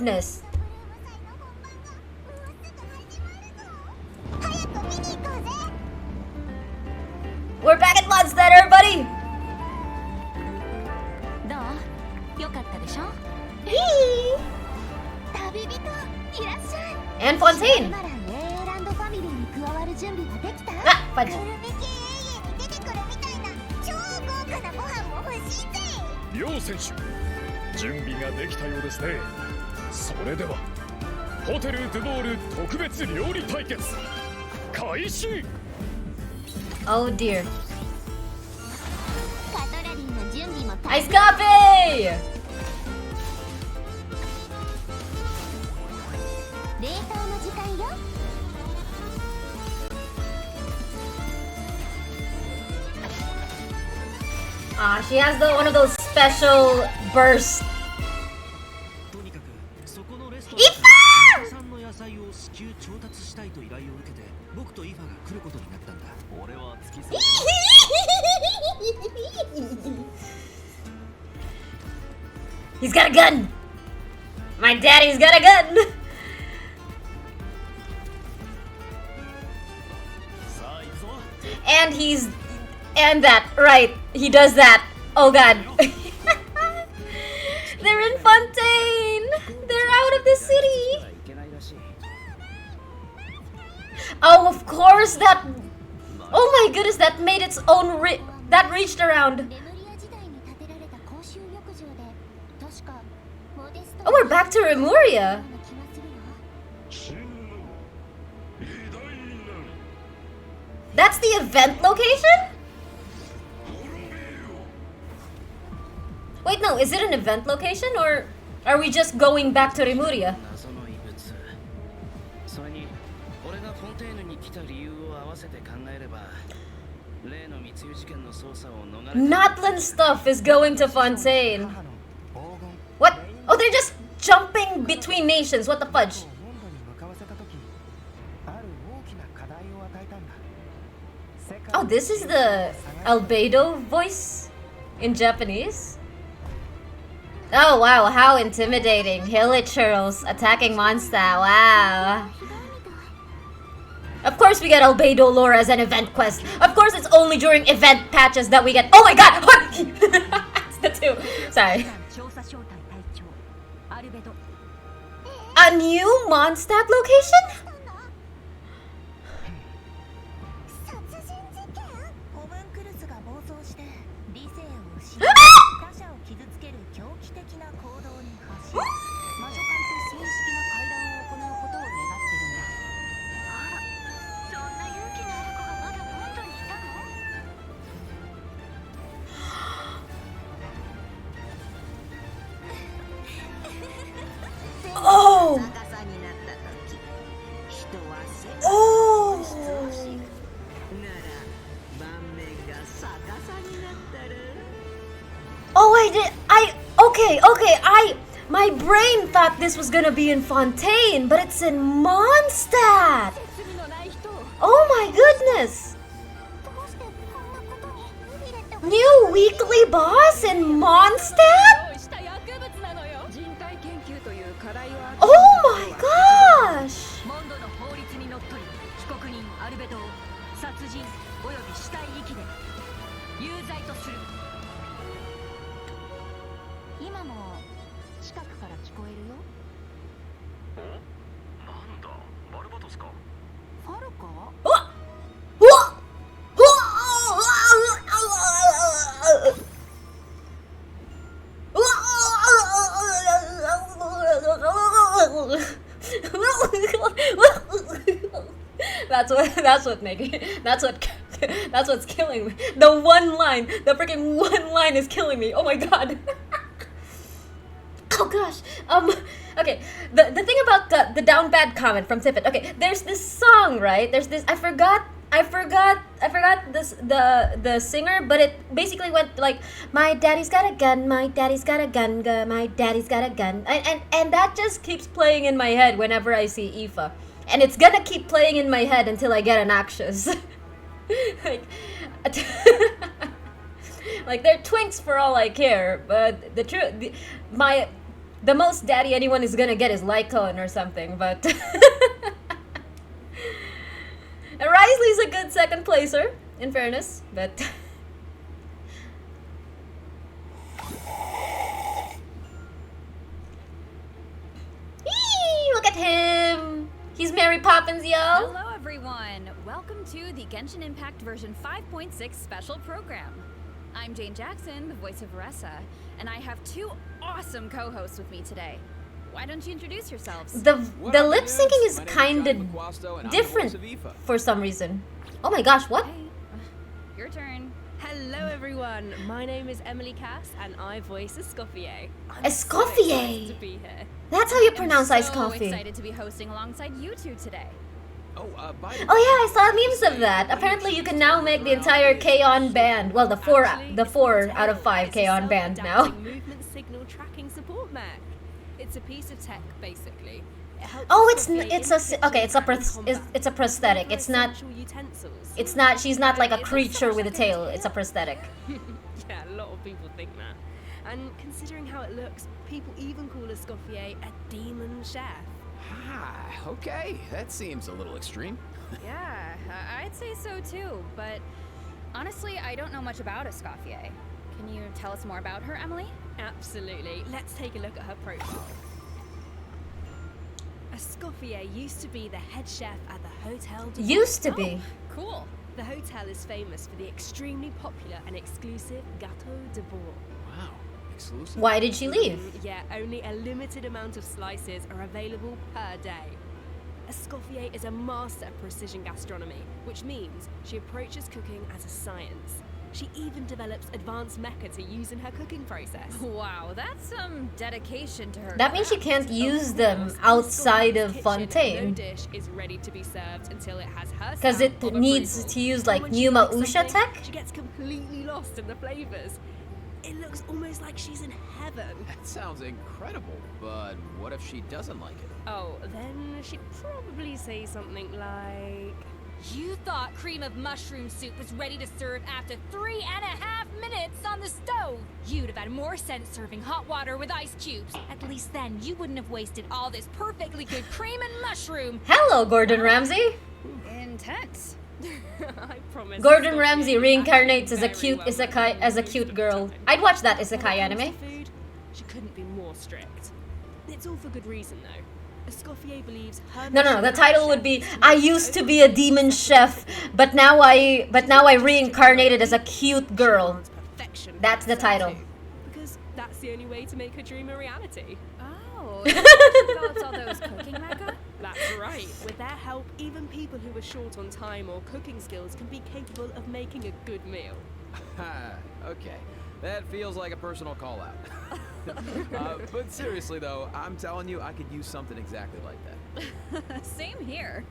goodness. We're back at Mondstadt, everybody! And Fontaine! Ah, fudge. 両選手、準備ができたようですね。それでは、ホテルドゥボール特別料理対決開始。Oh dear. Ice coffee! Ah, she has one of those special bursts. He's got a gun! My daddy's got a gun! And that, right, he does that. Oh god. They're in Fontaine! They're out of the city! Oh, of course, that... Oh my goodness, that made its own that reached around. Oh, we're back to Remuria. That's the event location? Wait, no, is it an event location or are we just going back to Remuria? Notland stuff is going to Fontaine. What? Oh, they're just jumping between nations. What the fudge? Oh, this is the Albedo voice in Japanese? Oh wow, how intimidating. Hilichurls attacking Mondstadt, wow. Of course we get Albedo lore as an event quest. Of course it's only during event patches that we get— Oh my god! It's the two. Sorry. A new Mondstadt location? Oh! Oh! Oh, okay, my brain thought this was gonna be in Fontaine, but it's in Mondstadt! Oh my goodness! New weekly boss in Mondstadt? Oh my gosh! That's what's killing me. The freaking one line is killing me. Oh my god. Oh gosh. Okay. The thing about the down bad comment from Tiffet. Okay, there's this song, right? There's this. I forgot this the singer, but it basically went like, my daddy's got a gun, my daddy's got a gun, my daddy's got a gun, and that just keeps playing in my head whenever I see Aoife, and it's gonna keep playing in my head until I get an Noxious. Like they're twinks for all I care, but the The most daddy anyone is gonna get is Lycon or something, but Risley's a good second placer, in fairness, but Eee, look at him! He's Mary Poppins, yo! Hello everyone! Welcome to the Genshin Impact version 5.6 special program. I'm Jane Jackson, the voice of Ressa, and I have two awesome co-hosts with me today. Why don't you introduce yourselves? The lip syncing is kinda different for some reason. Oh my gosh, what? Hey, your turn. Hello everyone, my name is Emily Cass and I voice Escoffier. I'm Escoffier! so excited to be here. That's how you I'm pronounce so iced coffee. excited to be hosting alongside you two today. Oh yeah, I saw memes of that. Apparently you can now make the entire K-On band. Well, the four out of 5 K-On band now. Movement signal tracking support mech. It's a piece of tech basically. It helps Oh, Escoffier it's a in okay. It's a combat, it's a prosthetic. It's not. essential utensils. It's not. She's not like a creature with a tail. It's a prosthetic. Yeah, a lot of people think that. And considering how it looks, people even call Escoffier a demon chef. Ah, okay. That seems a little extreme. Yeah, I'd say so too, but honestly, I don't know much about Escoffier. Can you tell us more about her, Emily? Absolutely. Let's take a look at her profile. Escoffier used to be the head chef at the Hotel de Used to be. Cool. The hotel is famous for the extremely popular and exclusive Gâteau de Bourg. Wow, exclusive. Why did she leave? Yeah, only a limited amount of slices are available per day. Escoffier is a master of precision gastronomy, which means she approaches cooking as a science. She even develops advanced mecha to use in her cooking process. Wow, that's some dedication to her. That means she craft. can't use them outside of No Fontaine. dish is ready to be served until it has her 'Cause stamp it of needs approval. to use, And like, when she Numa likes Usha something, tech? She gets completely lost in the flavors. It looks almost like she's in heaven. That sounds incredible, but what if she doesn't like it? Oh, then she'd probably say something like, You thought cream of mushroom soup was ready to serve after 3.5 minutes on the stove. You'd have had more sense serving hot water with ice cubes. At least then you wouldn't have wasted all this perfectly good cream and mushroom. Hello, Gordon Ramsay. Intense. I promise. Gordon Escoffier Ramsay is reincarnates as a very cute well isekai known as a for cute most girl. of the time. I'd watch that When it isekai comes to anime. food, she couldn't be more strict. It's all for good reason, though. Escoffier believes her No, mission the as a title chef would be is to I make used to over be a demon chef, but now I reincarnated as a cute girl. wants perfection That's the for herself title. too, because that's the only way to make her dream a reality. Oh, so she develops all those cooking mecha? That's right. With their help, even people who are short on time or cooking skills can be capable of making a good meal. Okay, that feels like a personal call out. But seriously though, I'm telling you, I could use something exactly like that. Same here.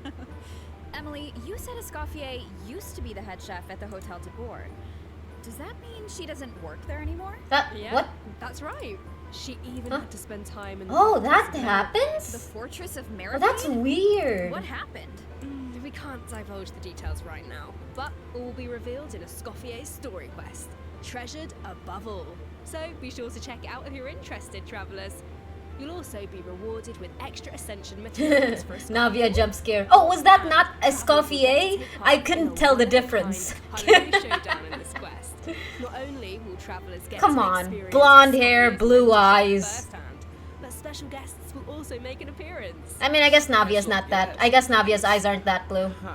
Emily, you said Escoffier used to be the head chef at the Hotel de Bourg. Does that mean she doesn't work there anymore? Yeah, What? That's right. She even Huh? had to spend time in the Oh, fortress that of Merit. The happens? Fortress of Oh, Merida? that's weird. What happened? We can't divulge the details right now, but all will be revealed in Escoffier's story quest, treasured above all. So be sure to check it out if you're interested, travellers. You'll also be rewarded with extra ascension materials for Escoffier. Navia jump scare. Oh, was that not Escoffier? I couldn't tell the difference. Holiday showdown in this quest. Not only will travellers get Come to on, experience blonde hair, Escoffier's blue mentorship eyes. firsthand, but special guests will also make an appearance. I mean, I guess Navia's not that. I guess Navia's eyes aren't that blue. Huh.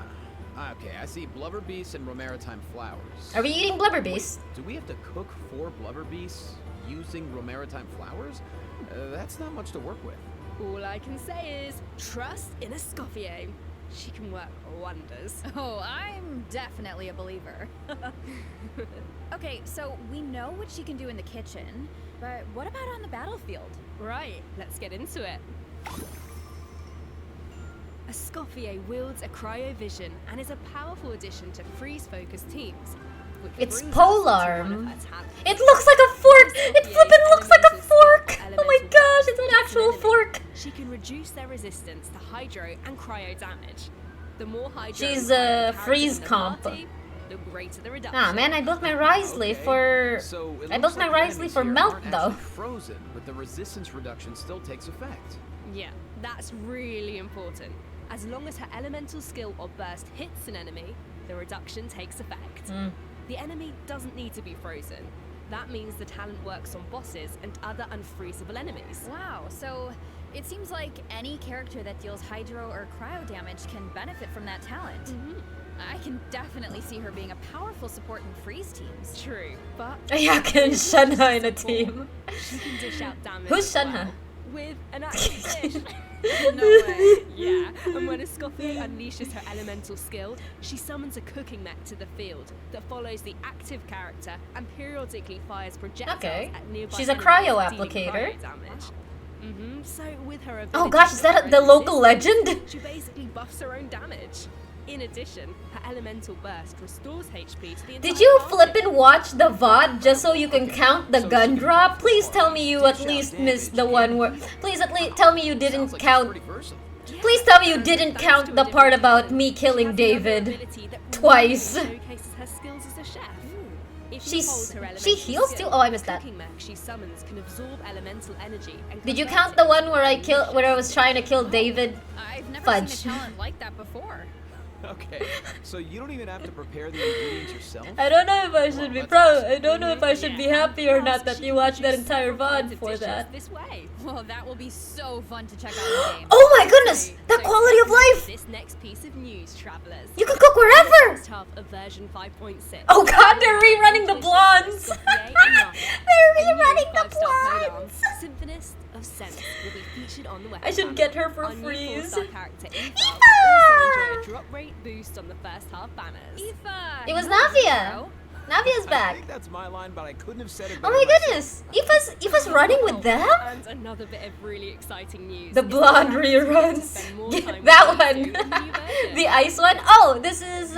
Okay, I see blubber beasts and romaritime flowers. Are we eating blubber beasts? Do we have to cook 4 blubber beasts using romaritime flowers? That's not much to work with. All I can say is trust in Escoffier. She can work wonders. Oh, I'm definitely a believer. Okay, so we know what she can do in the kitchen, but what about on the battlefield? Right, let's get into it. Escoffier wields a cryovision and is a powerful addition to freeze-focused teams. which It's brings us to one of polearm. her talents. It looks like a fork! It Escoffier flippin' looks like a elemental fork! skill, Oh my elemental gosh, weapon, it's an hits actual enemy. fork! She can reduce their resistance to hydro and cryo damage. The more hydro She's and cryo a characters freeze in the comp. party, the greater the reduction. Ah man, I built my Rise Leaf for... So it I looks built my like the Rise enemies Leaf for here Melt aren't though. actually frozen, but the resistance reduction still takes effect. Yeah, that's really important. As long as her elemental skill or burst hits an enemy, the reduction takes effect. The enemy doesn't need to be frozen. That means the talent works on bosses and other unfreezable enemies. Wow, so it seems like any character that deals hydro or cryo damage can benefit from that talent. I can definitely see her being a powerful support in freeze teams. True, but Ayaka and Shenhe in a team. she can dish out damage. Who's as Shenhe? well, with an actual dish. No way. Yeah, and when a Escoffier unleashes her elemental skill, she summons a cooking mech to the field that follows the active character and periodically fires projectiles Okay. at nearby She's a enemies, cryo dealing applicator. cryo damage. So with her Oh ability gosh, is to that throw the local resistance, legend? she basically buffs her own damage. In addition, her elemental burst restores HP to the entire Did you party. flippin' watch the VOD just so you can count the gun drop? Please tell me you at least missed the one where... Please at least tell me you didn't Sounds like count... it's pretty versatile. Please tell me you didn't count the part about me killing David twice. Showcases her skills as a chef. If you She's- hold her she elemental heals skill, too? Oh, I missed the that. cooking mech she summons can absorb elemental energy and Did you convert count it the one into where energy. I was trying to kill David? I've never Fudge. seen a talent like that before. Okay, so you don't even have to prepare the ingredients yourself? I don't know if I should be Well, proud. that's I don't know if I should be happy or not that you watched that entire VOD for that. This way. Well, that will be so fun to check out in game. Oh my goodness! The quality of life! This next piece of news, travelers. You can cook wherever! First half of version 5.6. Oh god, they're rerunning the blondes! They're rerunning the blondes! Symphonist of Sense will be featured on the website. I should get her for Our new freeze. 4-star character Aoife Aoife! will also enjoy a drop rate boost on the first half banners. Aoife! It was you're a Navia. hero. Navia's I back. think that's my line, but I couldn't have said it Oh better my myself. goodness! Aoife's running with them? And another bit of really exciting news. The is blonde that characters will reruns. spend more time That with one! you in the new version. The ice one? Oh, this is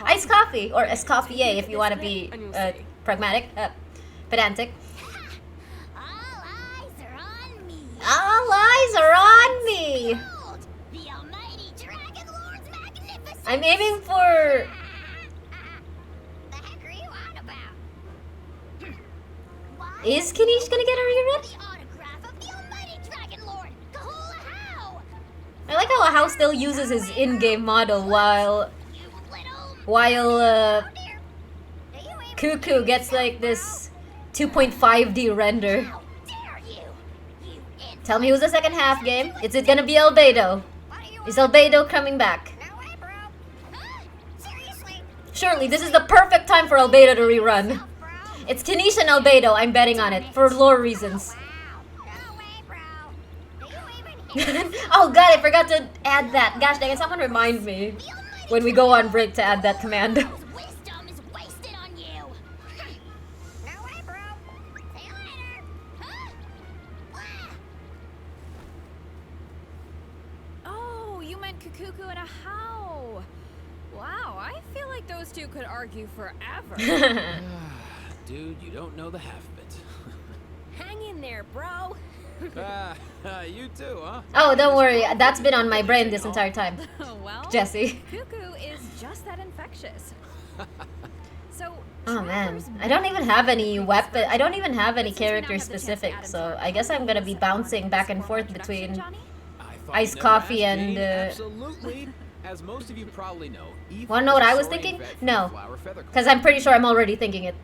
iced coffee. Or escoffier if you want to be And you'll see. pragmatic. Pedantic. All eyes are on me. All eyes are on me! Behold, the almighty Dragon Lord's magnificent. I'm aiming for... The heck are you on about? Why? Is Kanish gonna get a rerun? The autograph of the almighty Dragon Lord, Kahula How. I like how How still uses his in-game model while You little. while Oh dear. Do you even Cuckoo gets like this 2.5D render. How dare you? You Tell me who's the second half game? Is it gonna be Albedo? What are you Is Albedo coming back? No way, bro. Huh? Seriously? Surely this is the perfect time for Albedo to rerun. Self, bro. It's Kanish and Albedo, I'm betting on it, for lore reasons. Wow. No way, bro. Do you even hear? Oh god, I forgot to add that. Gosh dang it, someone remind me The almighty when we go on break to add that command. wisdom is wasted on you. No way, bro. See you later. Huh? Blah. Oh, you meant Kukuku and a How. Wow, I feel like those two could argue forever. Dude, you don't know the half of it. Hang in there, bro. You too, huh? Oh, don't worry, that's been on my brain this entire time. Well, Jesse. Cuckoo is just that infectious. So, Oh man, Traveler's I don't even have any Map weapon. I don't even have any Since we now character have the chance to specific, add in so some I guess I'm gonna be bouncing back and forth introduction, between. Johnny? I thought Iced you never coffee asked and, me. Absolutely. As most of you probably know, Eve Wanna know what is a I was Saurian thinking? vet from No. the Flower Feather Club. Because I'm pretty sure I'm already thinking it.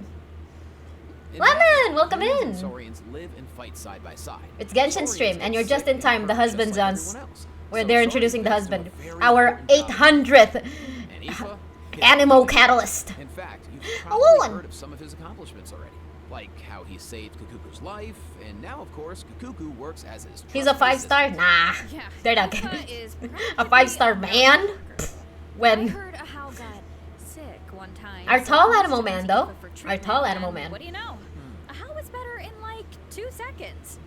In Lemon, that, welcome humans in. and Saurians live and fight side by side. It's Genshin Saurians stream, get and you're sick just in and time. The hurt just husband's like on, everyone else. where So they're Saurians introducing the pass through a husband. very Our important time. 800th And Aoife hit Animo it. Catalyst. In fact, you've Hello, probably one. heard of some of his accomplishments already. Like how he saved Kukuku's life, and now, of course, Kukuku works as his He's a trusted 5-star? assistant. Nah. Yeah, They're not Aoife good. is A practically 5-star a man? worker. I When heard a How got sick one time. Our so tall he animal went to man, Aoife though. for Our treatment, tall animal and man. What do you know? A How was better in like 2 seconds.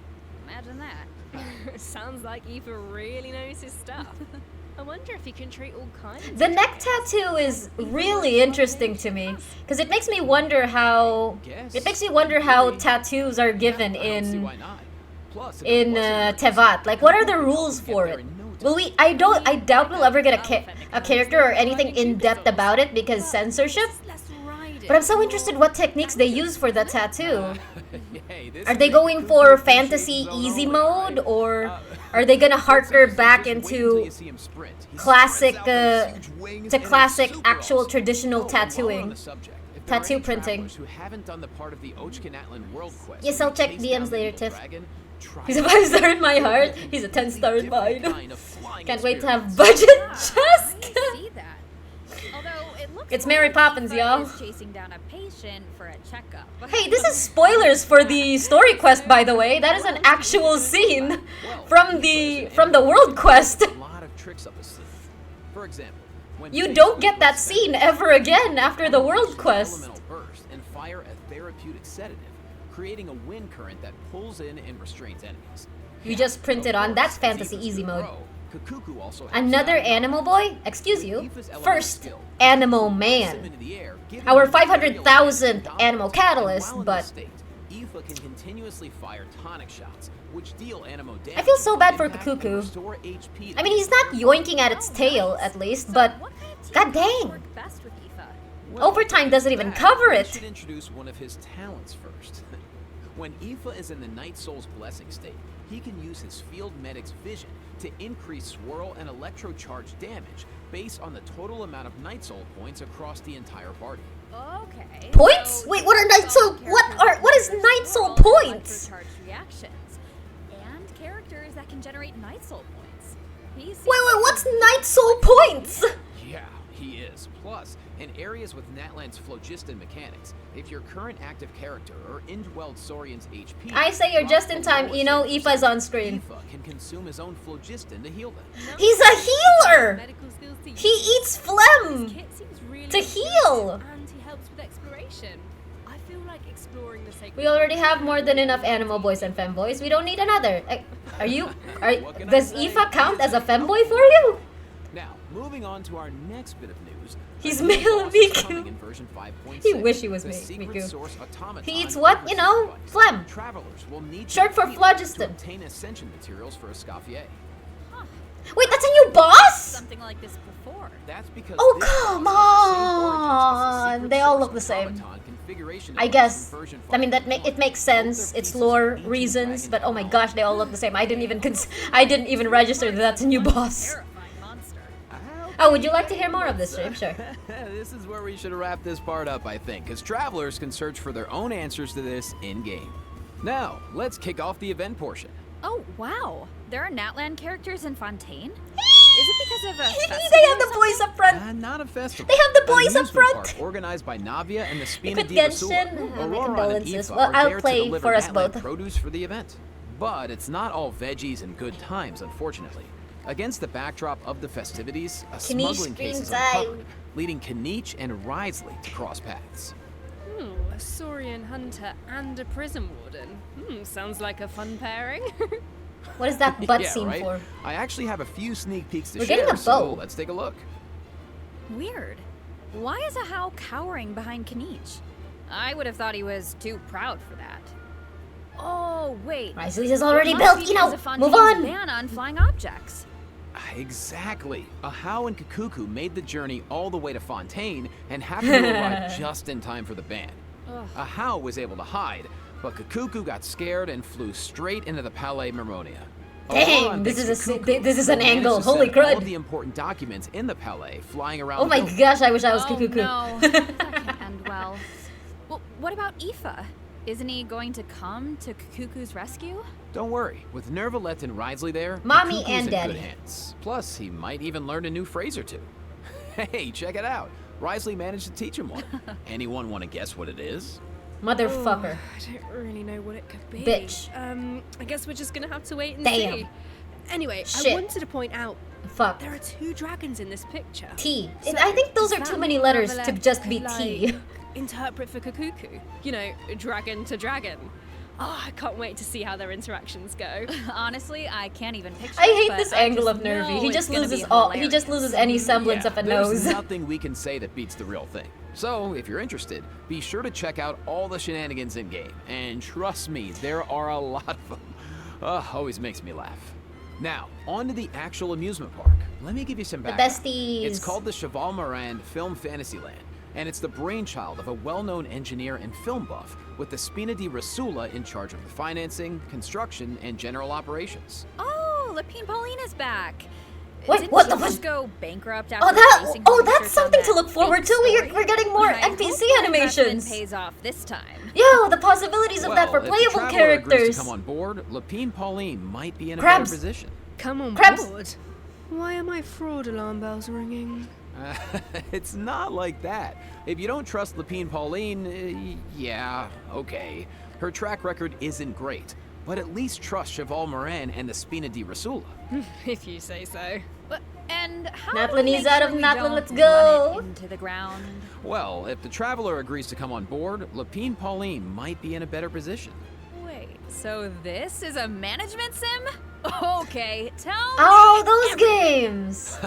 Imagine that. Sounds like Aoife really knows his stuff. I wonder if he can treat all kinds. the neck tattoo is really interesting to me, because it makes me wonder how tattoos are given I don't see in why not. Plus, if it wasn't for Tevat. Like, what are the rules for it? Will we? I doubt we'll ever get a character or anything in depth about it because censorship. did. But I'm so interested what techniques they use for the tattoo. Hey, this Are is they a going Cuckoo for appreciation fantasy zone easy only, mode, right? or are they gonna harker back Just wait until into you see him sprint. He classic, spreads out those huge wings, to and it's classic super actual awesome. traditional Oh, and while we're on tattooing? the subject, if there are Tattoo any printing. travelers who haven't done the part of the Ochkanatlan World Quest, Yes, where I'll you check chase DMs down the later, evil Tiff. dragon, try He's a it. 5-star in my You'll heart. get a He's a completely 10-star in different mine. kind of flying Can't wait to have experience. budget I Chesk. see that. Although it looks It's like Mary Poppins, Aoife y'all. is chasing down a patient for a checkup. Hey, this is spoilers for the story quest, by the way. That is an actual scene from the world quest. A lot of tricks up his sleeve. For example, when You faced don't with get that what's scene meant ever again after the to world use quest. elemental burst and fire a therapeutic sedative, creating a wind current that pulls in and restrains enemies. You just printed Of on. That's course, as fantasy Aoife's easy good mode. pro, Kakuku also helps Another out a lot. animal boy? Excuse With you. Aoife's elemental First, skill, animal Kakuku man. lifts him into the air, giving Our him aerial 500,000th dominance. animal And catalyst, while in but this state, Aoife can continuously fire tonic shots, which deal animo damage. I feel so bad for impact, and Kakuku. restore HP to I mean, the he's not entire yoinking at Oh, its tail, at least, So but what kind of god team dang. work best with Aoife? Well, Overtime doesn't even that, cover we it. should introduce one of his talents first. When Aoife is in the Night Soul's blessing state, he can use his field medic's vision to increase swirl and electrocharge damage based on the total amount of Night Soul points across the entire party. Okay. Points? so Wait, what are Night Soul? characters What is with Night Soul swirl and points? electrocharged reactions, and characters that can generate Night Soul points. He's Wait, what's Night Soul points? Yeah, he is. Plus, in areas with Natlan's phlogiston mechanics, if your current active character or indwelled Saurian's HP... I say you're just in drops time. below You know, 6%, Aoife's on screen. Aoife can consume his own phlogiston to heal them. He's a healer! Medical skills to He use. eats phlegm! Kit seems really to heal. and he helps with exploration. I feel like exploring the sacred. We already have more than enough animal boys and femboys. We don't need another. Are you... What can I does say? Aoife count as a femboy for you? Now, moving on to our next bit of news. He's a new male boss is Miku. coming in version 5.6. He wish he was the me- secret Miku. source automaton He eats what? You know, device. phlegm. Travelers will need to Short for heal phlogiston. to obtain ascension materials for Escoffier. Wait, that's a new boss? something like this before. That's because Oh, this come boss has the same origins as the on. secret They all source look the same. automaton configuration I device guess. in version I mean, it 5.1. makes Both sense. their It's pieces lore of ancient reasons, dragon but oh my technology. gosh, they all look the same. I didn't even register that that's a new boss. Terrifying monster. Oh, would you like to hear more of this stream? Sure. This is where we should wrap this part up, I think, because travelers can search for their own answers to this in-game. Now, let's kick off the event portion. Oh wow, there are Natlan characters in Fontaine. Is it because of a festival They have or the something? boys up front. Not a festival. They have the An boys up amusement front. park organized by Navia and the Spina Quit di Genshin. Rosula. My Aurora and condolences. Aoife Well, are I'll there to play deliver for us Natlan both. produce for the event. But it's not all veggies and good times, unfortunately. Against the backdrop of the festivities, a Kanish smuggling case is screen time. uncovered, leading Kanich and Risley to cross paths. A Saurian hunter and a prison warden. Sounds like a fun pairing. What is that butt Yeah, scene right? for? I actually have a few sneak peeks to We're share, getting a so bow. let's take a look. Weird. Why is Ahau cowering behind Kanich? I would have thought he was too proud for that. Oh wait. Risley's is already It built. must You be know, because of move Fontaine's on. ban on flying objects. Exactly. Ahau and Kakuku made the journey all the way to Fontaine and happened to arrive just in time for the ban. Ahau was able to hide, but Kakuku got scared and flew straight into the Palais Mermonia. Dang, Aurora this thinks is a Kakuku this is an managed angle. to Holy set all crud. of the important documents in the Palais flying around. Oh the my building. gosh, I wish I was Oh Kukuku. no, that can't end well. Well, what about Aoife? Isn't he going to come to Kuku's rescue? Don't worry. With Nervalette and Risley there, Mommy Kakuku's and in Daddy. good hands. Plus, he might even learn a new phrase or two. Hey, check it out. Risley managed to teach him one. Anyone want to guess what it is? Motherfucker. I don't really know what it could be. Bitch. I guess we're just gonna have to wait and Damn. see. Anyway, Shit. I wanted to point out Fuck. there are 2 dragons in this picture. T. So, I think those does are that too many mean letters to Nervalette just be could, T. like, interpret for Kakuku. You know, dragon to dragon. Oh, I can't wait to see how their interactions go. Honestly, I can't even picture I it, hate but this I angle just of Nervy. know He it's just gonna loses be all. He hilarious. just loses any semblance of a There's nose. nothing we can say that beats the real thing. So, if you're interested, be sure to check out all the shenanigans in game. And trust me, there are a lot of them. Always makes me laugh. Now, on to the actual amusement park. Let me give you some background. besties. It's called the Cheval Morand Film Fantasyland. and it's the brainchild of a well-known engineer and film buff, with the Spina di Rosula in charge of the financing, construction, and general operations. Oh, Lapine Pauline is back. Wait, Didn't what she the just fuck? go bankrupt after basing her that's research something on to that look forward fake to. story? We're getting more I hope NPC my animations. investment pays off this time. Yo, the possibilities of that for Well, if the playable Traveler agrees characters. to come on board, Lapine Pauline might be in a Crabs. better position. Come on Crabs. board. Why are my fraud alarm bells ringing? It's not like that. If you don't trust Lapine Pauline, yeah, okay. Her track record isn't great, but at least trust Cheval Moran and the Spina di Rosula. If you say so. And how Natlin do we is make out sure of we Natlin, don't let's run go. it into the ground? Well, if the Traveler agrees to come on board, Lapine Pauline might be in a better position. Wait, so this is a management sim? Okay, tell Oh, me those everything. games.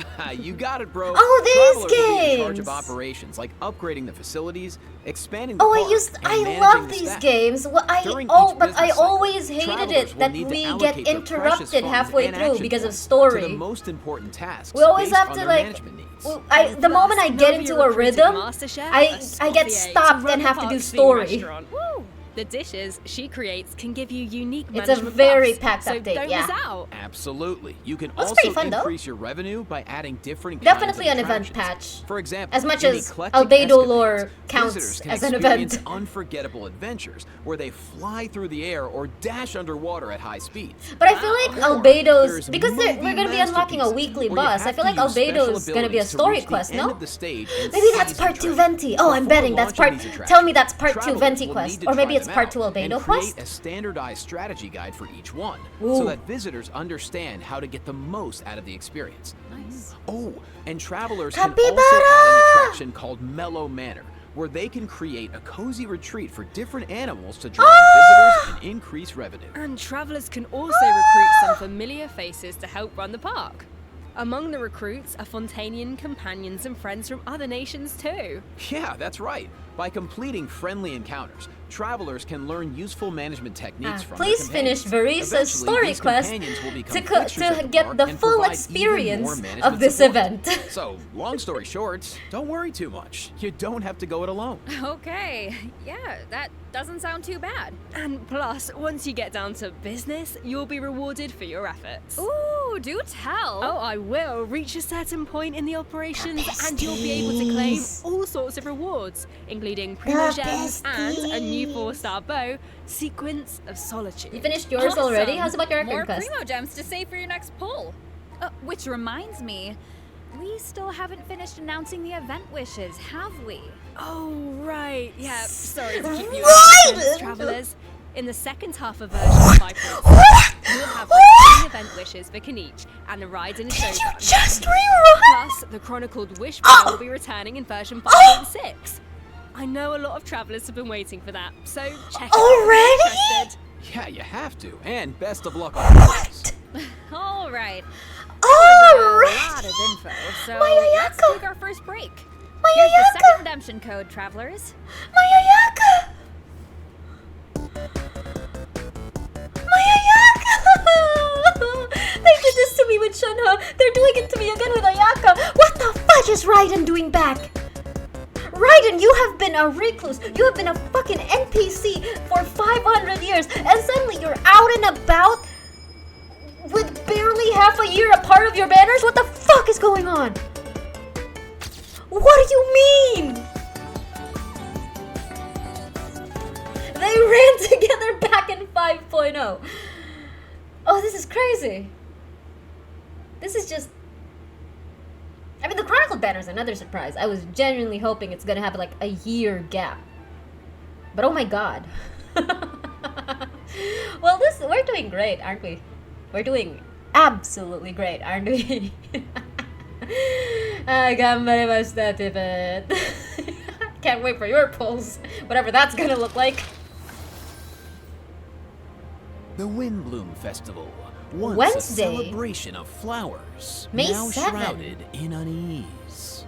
You got it, bro. Oh, these Travelers will be in charge of games. operations, like upgrading the facilities, expanding the Oh, park, and I managing love the these staff. games. But I During each always business cycle, hated travelers it will that need to we get allocate their precious interrupted funds halfway and through action because of points story. to the most important tasks We always based have on to their like. management needs. Well, the moment I get into a rhythm, I get stopped and have to do story. Woo! The dishes she creates can give you unique It's a management very buffs, packed so update, don't yeah. miss out. Absolutely. You can That's also pretty fun, though. increase your revenue by adding different Definitely kinds an of event attractions. patch. For example, As much in as eclectic Albedo escapades, lore counts visitors can as an experience event. unforgettable adventures where they fly through the air or dash underwater at high speeds. But I feel like Or Albedo's there's because we're movie going to be unlocking a masterpieces weekly where you boss. I have feel to like use special Albedo's going to be a abilities to story reach the quest, end no? of the stage and Maybe that's seize your part 2 treasure. Venti. Oh, I'm Before betting that's part. launching these Tell me that's attractions, part 2 travelers Venti will quest, need to or maybe try it's them part out 2 Albedo and quest. create a standardized strategy guide for each one, Ooh. so that visitors understand how to get the most out of the experience. Nice. Oh, and travelers can also Capybara! add an attraction called Mellow Manor, where they can create a cozy retreat for different animals to draw in visitors and increase revenue. And travelers can also recruit some familiar faces to help run the park. Among the recruits are Fontanian companions and friends from other nations too. Yeah, that's right. By completing friendly encounters, travelers can learn useful management techniques from their Please finish companions. Verisa's Eventually, story these quest companions will become to fixtures at the get park the and full provide even experience more of management this support. event. So, long story short, don't worry too much. You don't have to go it alone. Okay, yeah, that doesn't sound too bad. And plus, once you get down to business, you'll be rewarded for your efforts. Ooh, do tell. Oh, I will. Reach a certain point in the operations and you'll be able to claim all sorts of rewards, including primo gems and a new 4-star bow, Sequence of Solitude. You finished yours already? Awesome. How's about your More record quest? primo gems to save for your next pull. Which reminds me, we still haven't finished announcing the event wishes, have we? Oh, right. Yeah, sorry to keep you Right! in suspense, travelers. In the second half of version 5.6, you'll have the 10 event wishes for Kaniche and the ride in a showdown. Just rewrite. Plus, the chronicled wish bar will be returning in version 5.6. I know a lot of travelers have been waiting for that, so check it out if you're Already? interested. Yeah, you have to. And best of luck on this. All right. All A right. lot of info, so Mayayaka. let's take our first break. Here's the Mayayaka. second redemption code, travelers. Mayayaka. Mayayaka. They did this to me with Shunha. They're doing it to me again with Ayaka. What the fudge is Raiden doing back? Raiden, you have been a recluse. You have been a fucking NPC for 500 years, and suddenly you're out and about with barely half a year a part of your banners? What the fuck is going on? What do you mean? They ran together back in 5.0. Oh, this is crazy. This is just... I mean, the Chronicled banner is another surprise. I was genuinely hoping it's gonna have like a year gap. But oh my god. Well, we're doing great, aren't we? We're doing absolutely great, aren't we? Gambarimashita, Tibet. Can't wait for your polls, whatever that's gonna look like. The Windbloom Festival. Once Wednesday. a celebration of flowers, May now 7. shrouded in unease.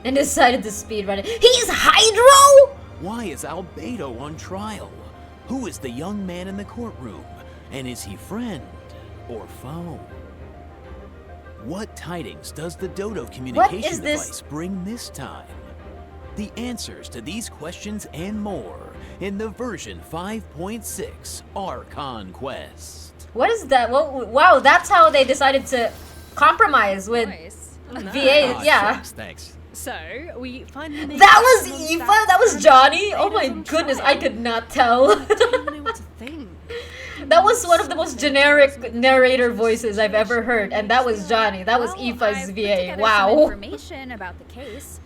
And decided to speedrun it. He's Hydro! Why is Albedo on trial? Who is the young man in the courtroom? And is he friend or foe? What tidings does the Dodo communication is this? device bring this time? The answers to these questions and more in the version 5.6 Archon Quest. What is that? Well, wow, that's how they decided to compromise with Nice. VA. Ah, yeah. shucks, thanks. So, we finally made That it was to Eva? Mondstadt, That was and Johnny? Oh Vader's my on goodness, I trial. could not tell. I don't even know what to think. That was one of the most generic narrator voices I've ever heard, and that was Johnny. That was Well, Aoife's I've put VA. together some Wow. information about the case.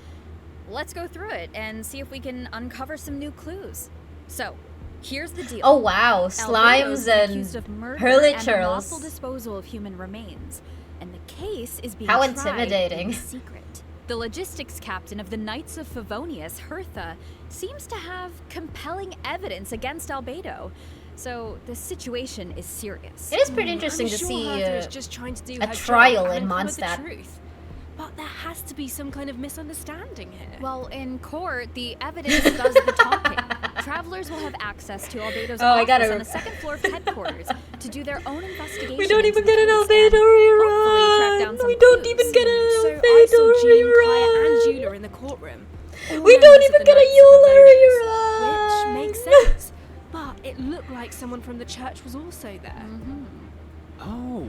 Let's go through it and see if we can uncover some new clues. So, here's the deal. Oh wow, Albedo's slimes been and accused of murder hurly and unlawful churls. disposal of human remains, and the case is being How tried intimidating. in secret. The logistics captain of the Knights of Favonius, Hertha, seems to have compelling evidence against Albedo, so the situation is serious. It is pretty interesting I'm to sure see Hertha is just trying to do a her trial job in and uncover Mondstadt. the truth. But there has to be some kind of misunderstanding here. Well, in court, the evidence does the talking. Travelers will have access to Albedo's Oh, I office gotta- on the second floor of headquarters to do their own investigation. We don't into even the get an case Albedo and hopefully track down rerun. some We don't clues. even get an So I Albedo saw Jean, Claire, rerun. and Eula in the courtroom. All We members don't of even the get a Knights of Eula Favonius, rerun. Which makes sense. But it looked like someone from the church was also there. Oh,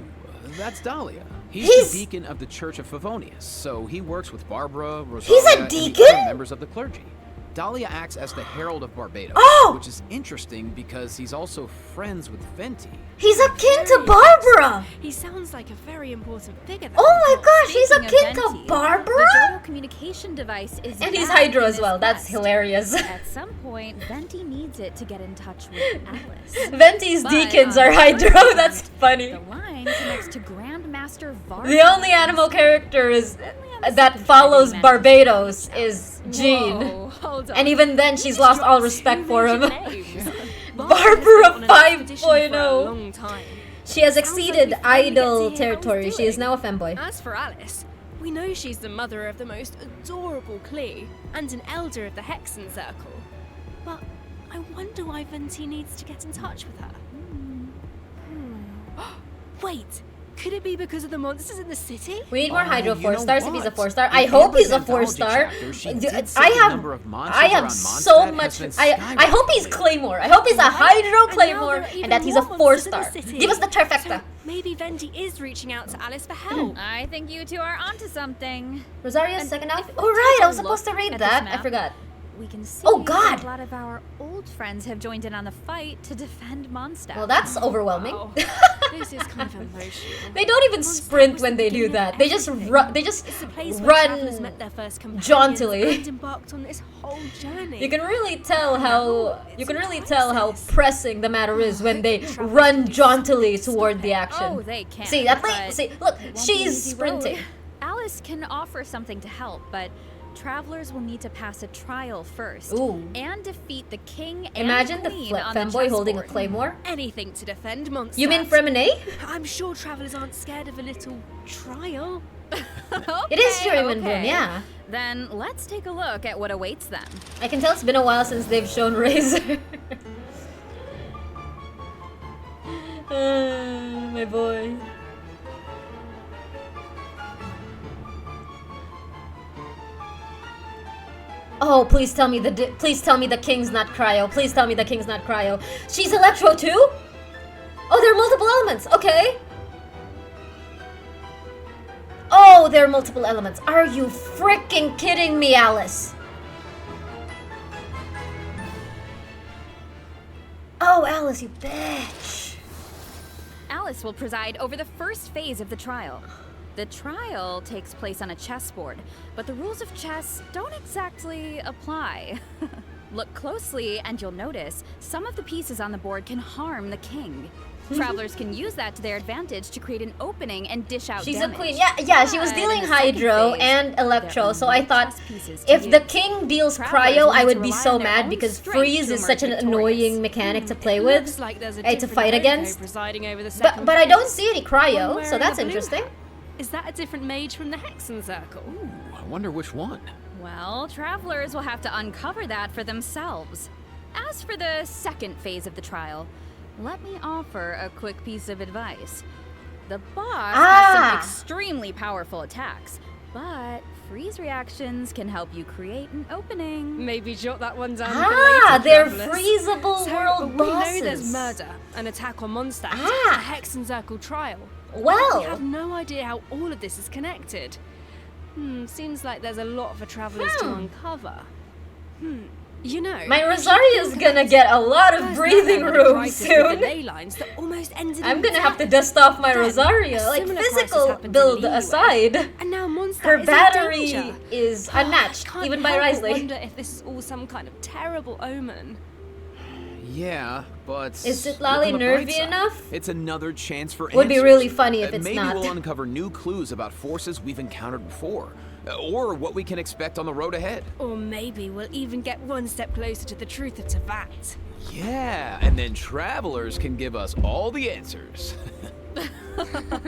that's Dahlia. He's He's- the deacon of the Church of Favonius, so he works with Barbara, He's Rosalia, a and the deacon? other members of the clergy. Dahlia acts as the Herald of Barbados, Oh! which is interesting because he's also friends with Venti. He's akin to Barbara. He sounds like a very important figure. Then. Oh my gosh, he's Speaking of akin to Venti, Barbara. The Dodo communication device is And he's back Hydro in as this well. That's quest. hilarious. At some point, Venti needs it to get in touch with Alice. Venti's But, deacons on are the Hydro. other hand, That's funny. The line connects to Grandmaster Varda. The only animal character is Only on the that second follows Trinity Barbados mentions is Jean. Whoa, hold on. And even then, she's lost all respect for him. Barbara Barbara 5.0. 5.0. Long time. She has Sounds like exceeded we finally get to idol hear how he's territory. She is doing. now a femboy. As for Alice, we know she's the mother of the most adorable Klee and an elder of the Hexen Circle. But I wonder why Venti needs to get in touch with her. Wait, could it be because of the monsters in the city? We need more Hydro you 4 know stars if he's a what? 4-star. In I hope he's a Amber's 4-star. anthology chapter, she Dude, did say I the have, number of monsters I have around so Mondstadt much. has been I hope he's skyrocketing. Claymore. I hope he's a Hydro And now Claymore, there are even and that he's a more monsters in the 4-star. city. Give us the trifecta. So maybe Venti is reaching out to Alice for help. I think you two are onto something. Rosaria's And second if outfit. we Oh right, take I a was supposed to look read at this that. I map, forgot. We can see Oh, that God. a lot of our old friends have joined in on the fight to defend Mondstadt. Well, that's overwhelming. Wow. This is kind of emotional. They don't even Mondstadt sprint was when the they do beginning of that. They just everything. run. They just It's the place where travelers met run. their first companions jauntily. and embarked on this whole journey. You can really tell how it's a pressing the matter is when they Travelers run can be jauntily stupid. toward the action. Oh, they can. See that but thing? See, look, it won't be she's an easy road. sprinting. Alice can offer something to help, but travelers will need to pass a trial first Ooh. and defeat the king and Imagine the queen on femboy holding a chessboard. claymore. Anything to defend Mondstadt. You mean Fremine? I'm sure travelers aren't scared of a little trial. It is Okay, Shuriman Boom, okay. yeah. Then let's take a look at what awaits them. I can tell it's been a while since they've shown Razor. My boy. Oh, please tell me the king's not cryo. Please tell me the king's not cryo. She's electro too? Oh, there are multiple elements. Okay. Oh, there are multiple elements. Are you freaking kidding me, Alice? Oh, Alice, you bitch. Alice will preside over the first phase of the trial. The trial takes place on a chessboard, but the rules of chess don't exactly apply. Look closely and you'll notice some of the pieces on the board can harm the king. Travelers can use that to their advantage to create an opening and dish out She's damage. a queen. Yeah, she was But in dealing the second Hydro phase, and Electro, there so are I no thought chess pieces to if the use. king deals Travelers cryo, will I need would to be rely so on their mad own because strength Freeze to is such an emerge annoying victorious. mechanic to play It with. looks like there's a to different fight Dodo against. presiding over the second But I don't phase. see any One cryo, so wearing that's a blue interesting. hat. Is that a different mage from the Hexen Circle? Ooh, I wonder which one. Well, travelers will have to uncover that for themselves. As for the second phase of the trial, let me offer a quick piece of advice. The boss has some Ah. extremely powerful attacks, but freeze reactions can help you create an opening. Maybe jot that one down Ah, for later, they're travellers. freezable So, world we bosses. know there's murder, an attack on Mondstadt, Ah. a Hex and Circle trial. Well. We have no idea how all of this is connected. Seems like there's a lot for travellers to uncover. You know, My if you Rosario's think gonna about get it, a lot of there's breathing nothing like a room crisis with the soon. ley lines that almost ended I'm in gonna have to death. dust off my Then, Rosario. a Like, similar crisis physical happened in build Liyue, aside. And now Mondstadt Her is battery in danger. is I unmatched, can't even by help but Risley. wonder if this is all some kind of terrible omen. Yeah, but Is it look Lolly on the bright nervy side. enough? It's another chance for Would be answers. really funny if it's Maybe not. we'll uncover new clues about forces we've encountered before, or what we can expect on the road ahead. Or maybe we'll even get one step closer to the truth of Tavat. Yeah, and then travelers can give us all the answers.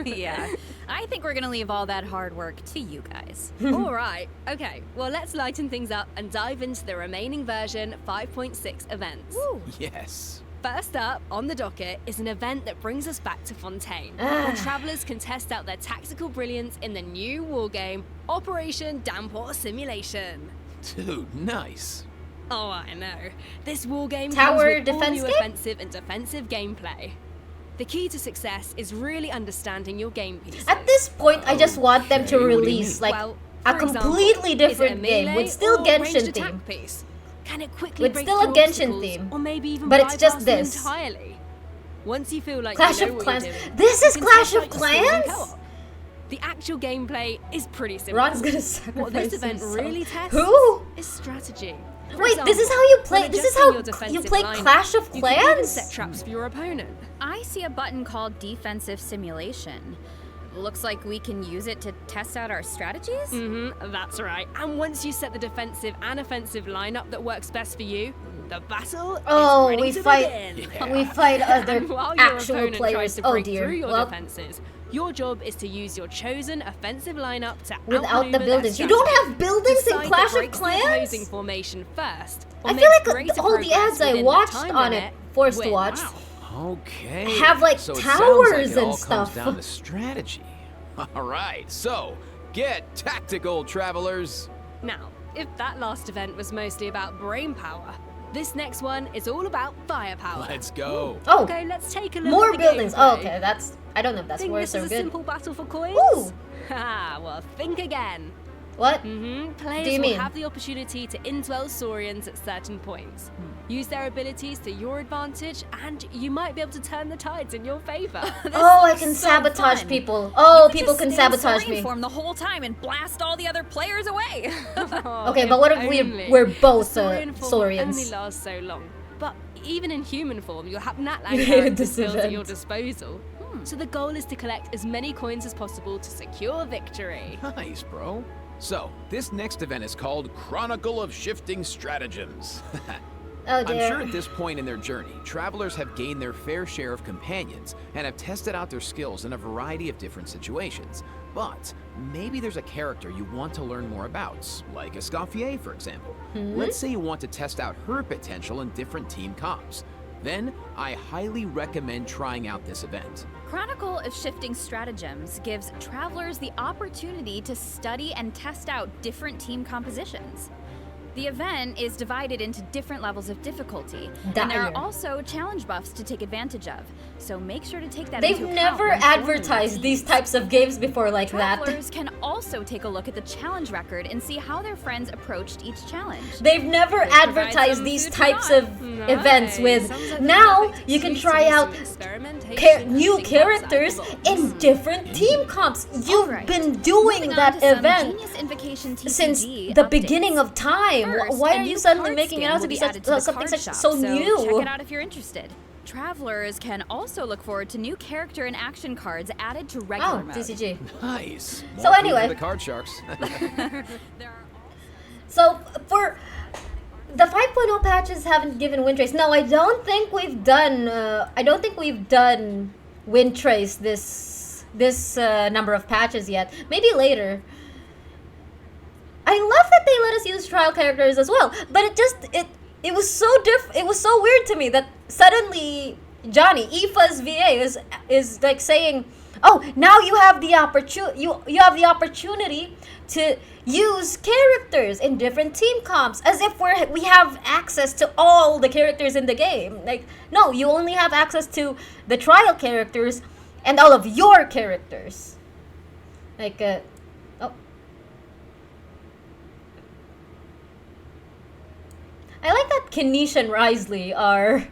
Yeah, I think we're gonna leave all that hard work to you guys. All right, okay, well, let's lighten things up and dive into the remaining version 5.6 events. Yes. First up on the docket is an event that brings us back to Fontaine, where travelers can test out their tactical brilliance in the new wargame Operation Downpour Simulation. Dude, nice. Oh, I know. This wargame Tower comes with defense all new game? offensive and defensive gameplay. The key to success is really understanding your game pieces. At this point, I just want them to Okay, what do you release mean? like Well, a for example, completely is it a different game melee with still or ranged Genshin attack theme. piece? Can it quickly With break still a through Genshin obstacles, theme. or maybe even But it's just bypass them this. entirely? Once you feel like Clash you know of what Clans. you're doing, This you is can Clash test of out your skills in Clans? co-op. The actual gameplay is pretty simple. Ron's gonna sacrifice What this event himself. really tests Who? is strategy. For Wait, this is example, how you when play. This is adjusting how your you defensive play lineup, Clash of you can even Clans? set traps for your opponent. I see a button called Defensive Simulation. Looks like we can use it to test out our strategies? That's right. And once you set the defensive and offensive lineup that works best for you, the battle Oh, is ready we to fight. begin. We fight other And while your actual opponent tries players. to Oh break dear. through your Well, defenses, your job is to use your chosen offensive lineup to without the outmaneuver their buildings, you don't strategy. have buildings in Decide that Clash of breaks the opposing Clans. formation first. or I feel makes like greater all the progress ads I within the watched time on it, limit forced to win. watch, Okay. have, like, so it towers sounds like it and all stuff. comes down to strategy. All right, so get tactical, travelers. Now, if that last event was mostly about brain power, this next one is all about firepower. Let's go. Oh, Okay, let's take a look more at the buildings. gameplay. Oh, okay, that's. I don't know if that's Think worse this or is a good. simple battle for coins? Ooh. Ha, well, think again. What? Players do you will mean? have the opportunity to indwell Saurians at certain points. Use their abilities to your advantage, and you might be able to turn the tides in your favor. Oh, I looks can so sabotage fun. people. Oh, You could people just can stay in sabotage Saurian me. form the whole time and blast all the other players away. Okay, but what if only. we're both The Saurian form Saurians? only lasts so long. But even in human form, you'll have Natlan We hated character this skills at your event. disposal. So the goal is to collect as many coins as possible to secure victory. Nice, bro. So, this next event is called Chronicle of Shifting Stratagems. Oh I'm dear. sure at this point in their journey, travelers have gained their fair share of companions and have tested out their skills in a variety of different situations. But maybe there's a character you want to learn more about, like Escoffier, for example. Let's say you want to test out her potential in different team comps. Then, I highly recommend trying out this event. Chronicle of Shifting Stratagems gives travelers the opportunity to study and test out different team compositions. The event is divided into different levels of difficulty, and there are Dire. also challenge buffs to take advantage of, so make sure to take that They've into account never when forming your advertised these teams. types of games before like that. Travelers can also take a look at the challenge record and see how their friends approached each challenge. They've never Could provide advertised some these food for types thought. of Nice. events with. Sounds like the Now perfect you can excuse to try do some out experimentation and new think outside the characters box. in different team comps. You've Alright, been doing moving on that to some event Genius Invocation TCG since the updates. beginning of time. First, Why a are new you suddenly card making it skin out to will be be such added to the something card such shop, so new? Check it out if you're interested. Travelers can also look forward to new character and action cards added to regular Oh, mode. TCG. Nice. More So food anyway. for the card sharks. So for the 5.0 patches haven't given wind trace. No, I don't think we've done. I don't think we've done wind trace this number of patches yet. Maybe later. I love that they let us use trial characters as well, but it was so It was so weird to me that suddenly Johnny Aoife's VA is like saying, Oh, now you have the you have the opportunity to use characters in different team comps, as if we have access to all the characters in the game. Like, no, you only have access to the trial characters and all of your characters. Like, oh. I like that Kanish and Risley are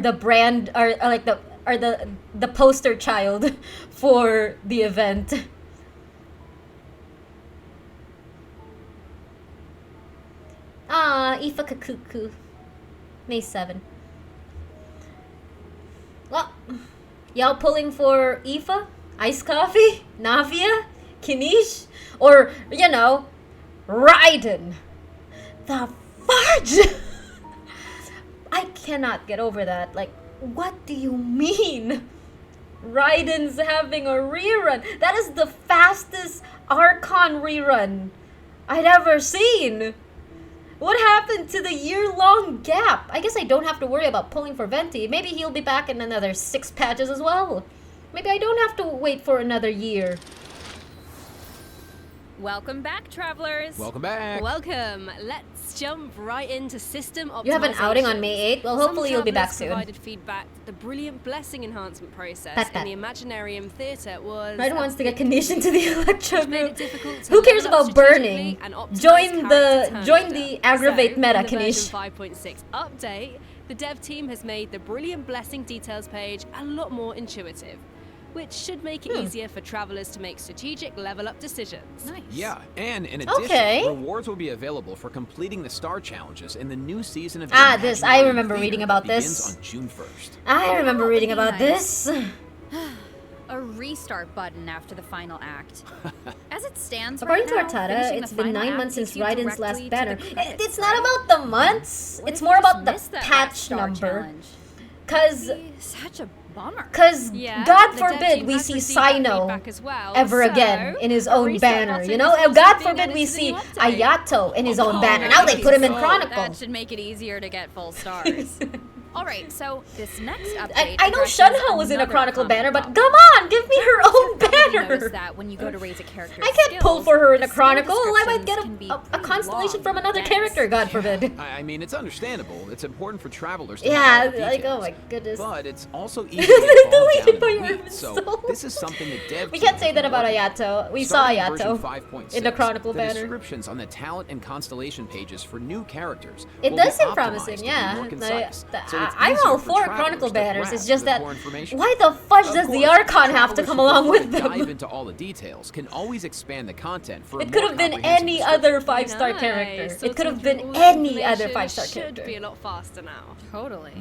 the brand, are like the poster child for the event. Ah, Ifa Kakuku. May 7. Well, y'all pulling for Ifa? Iced Coffee? Navia? Kanish? Or, you know, Raiden? The fudge! I cannot get over that. Like, what do you mean? Raiden's having a rerun. That is the fastest Archon rerun I'd ever seen. What happened to the year-long gap? I guess I don't have to worry about pulling for Venti. Maybe he'll be back in another 6 patches as well. Maybe I don't have to wait for another year. Welcome back, travelers. Welcome back. Welcome. Let's jump right into system optimization. You have an outing on May 8th? Well, hopefully you'll be back soon. Provided feedback that the brilliant blessing enhancement process in the Imaginarium Theatre was... Raiden wants to get Kanish into the Electro group. Difficult to Who cares level up about burning? strategically and optimize Join character the aggravate so, meta, in the Kanish. version 5.6 update, the dev team has made the brilliant blessing details page a lot more intuitive, which should make it easier for travelers to make strategic level up decisions. Nice. Yeah, and in addition, rewards will be available for completing the star challenges in the new season of this. I remember reading about this. Begins on June 1st. I remember reading about this. A restart button after the final act. As it stands According right to now, Artada, finishing it's the been final 9 act months since takes you Raiden's last directly to banner. the credits, It's not right? about the months. What It's if more you just about the missed that patch star number. challenge? Cause It'd be such a bummer. Yeah, God the dev forbid team we has see received that Sino feedback as well, ever so again in his a own restart banner. button You know, is also God being forbid added we to the see new update. Ayato in his own Oh, banner. Now they put him in nice. Chronicle. That should make it easier to get full stars. Alright, so this next update. I know addresses Shunha was in a another Chronicle common banner, but problem. come on, give me her own Notice banner. that when you go to raise a character's I can't pull skills, for her in the a skill Chronicle. I might get descriptions can be a pretty constellation long from another and character, dense. God forbid. I mean, it's understandable. It's important for travelers to Yeah, have all the like, oh details. my goodness. But it's also easy to get bogged Deleted by down in the Urban weeds. So Soul. this is something that dev We team can't say has that been about working on. Ayato. We saw Starting in version Ayato 5.6, in the Chronicle the banner. descriptions on the talent and constellation pages for new characters It will does be seem optimized promising, to be yeah. more concise. So it's I'm easier all for for travelers Chronicle to banners. It's grasp just the that core information. why the fudge Of does the course, Archon have to travelers come who along prefer with to them? dive into all the details can always expand the content for a It could more have been comprehensive any description. other 5-star Nice. character. It Sorting could have through been all the any other information 5-star should character. be a lot faster now. Totally.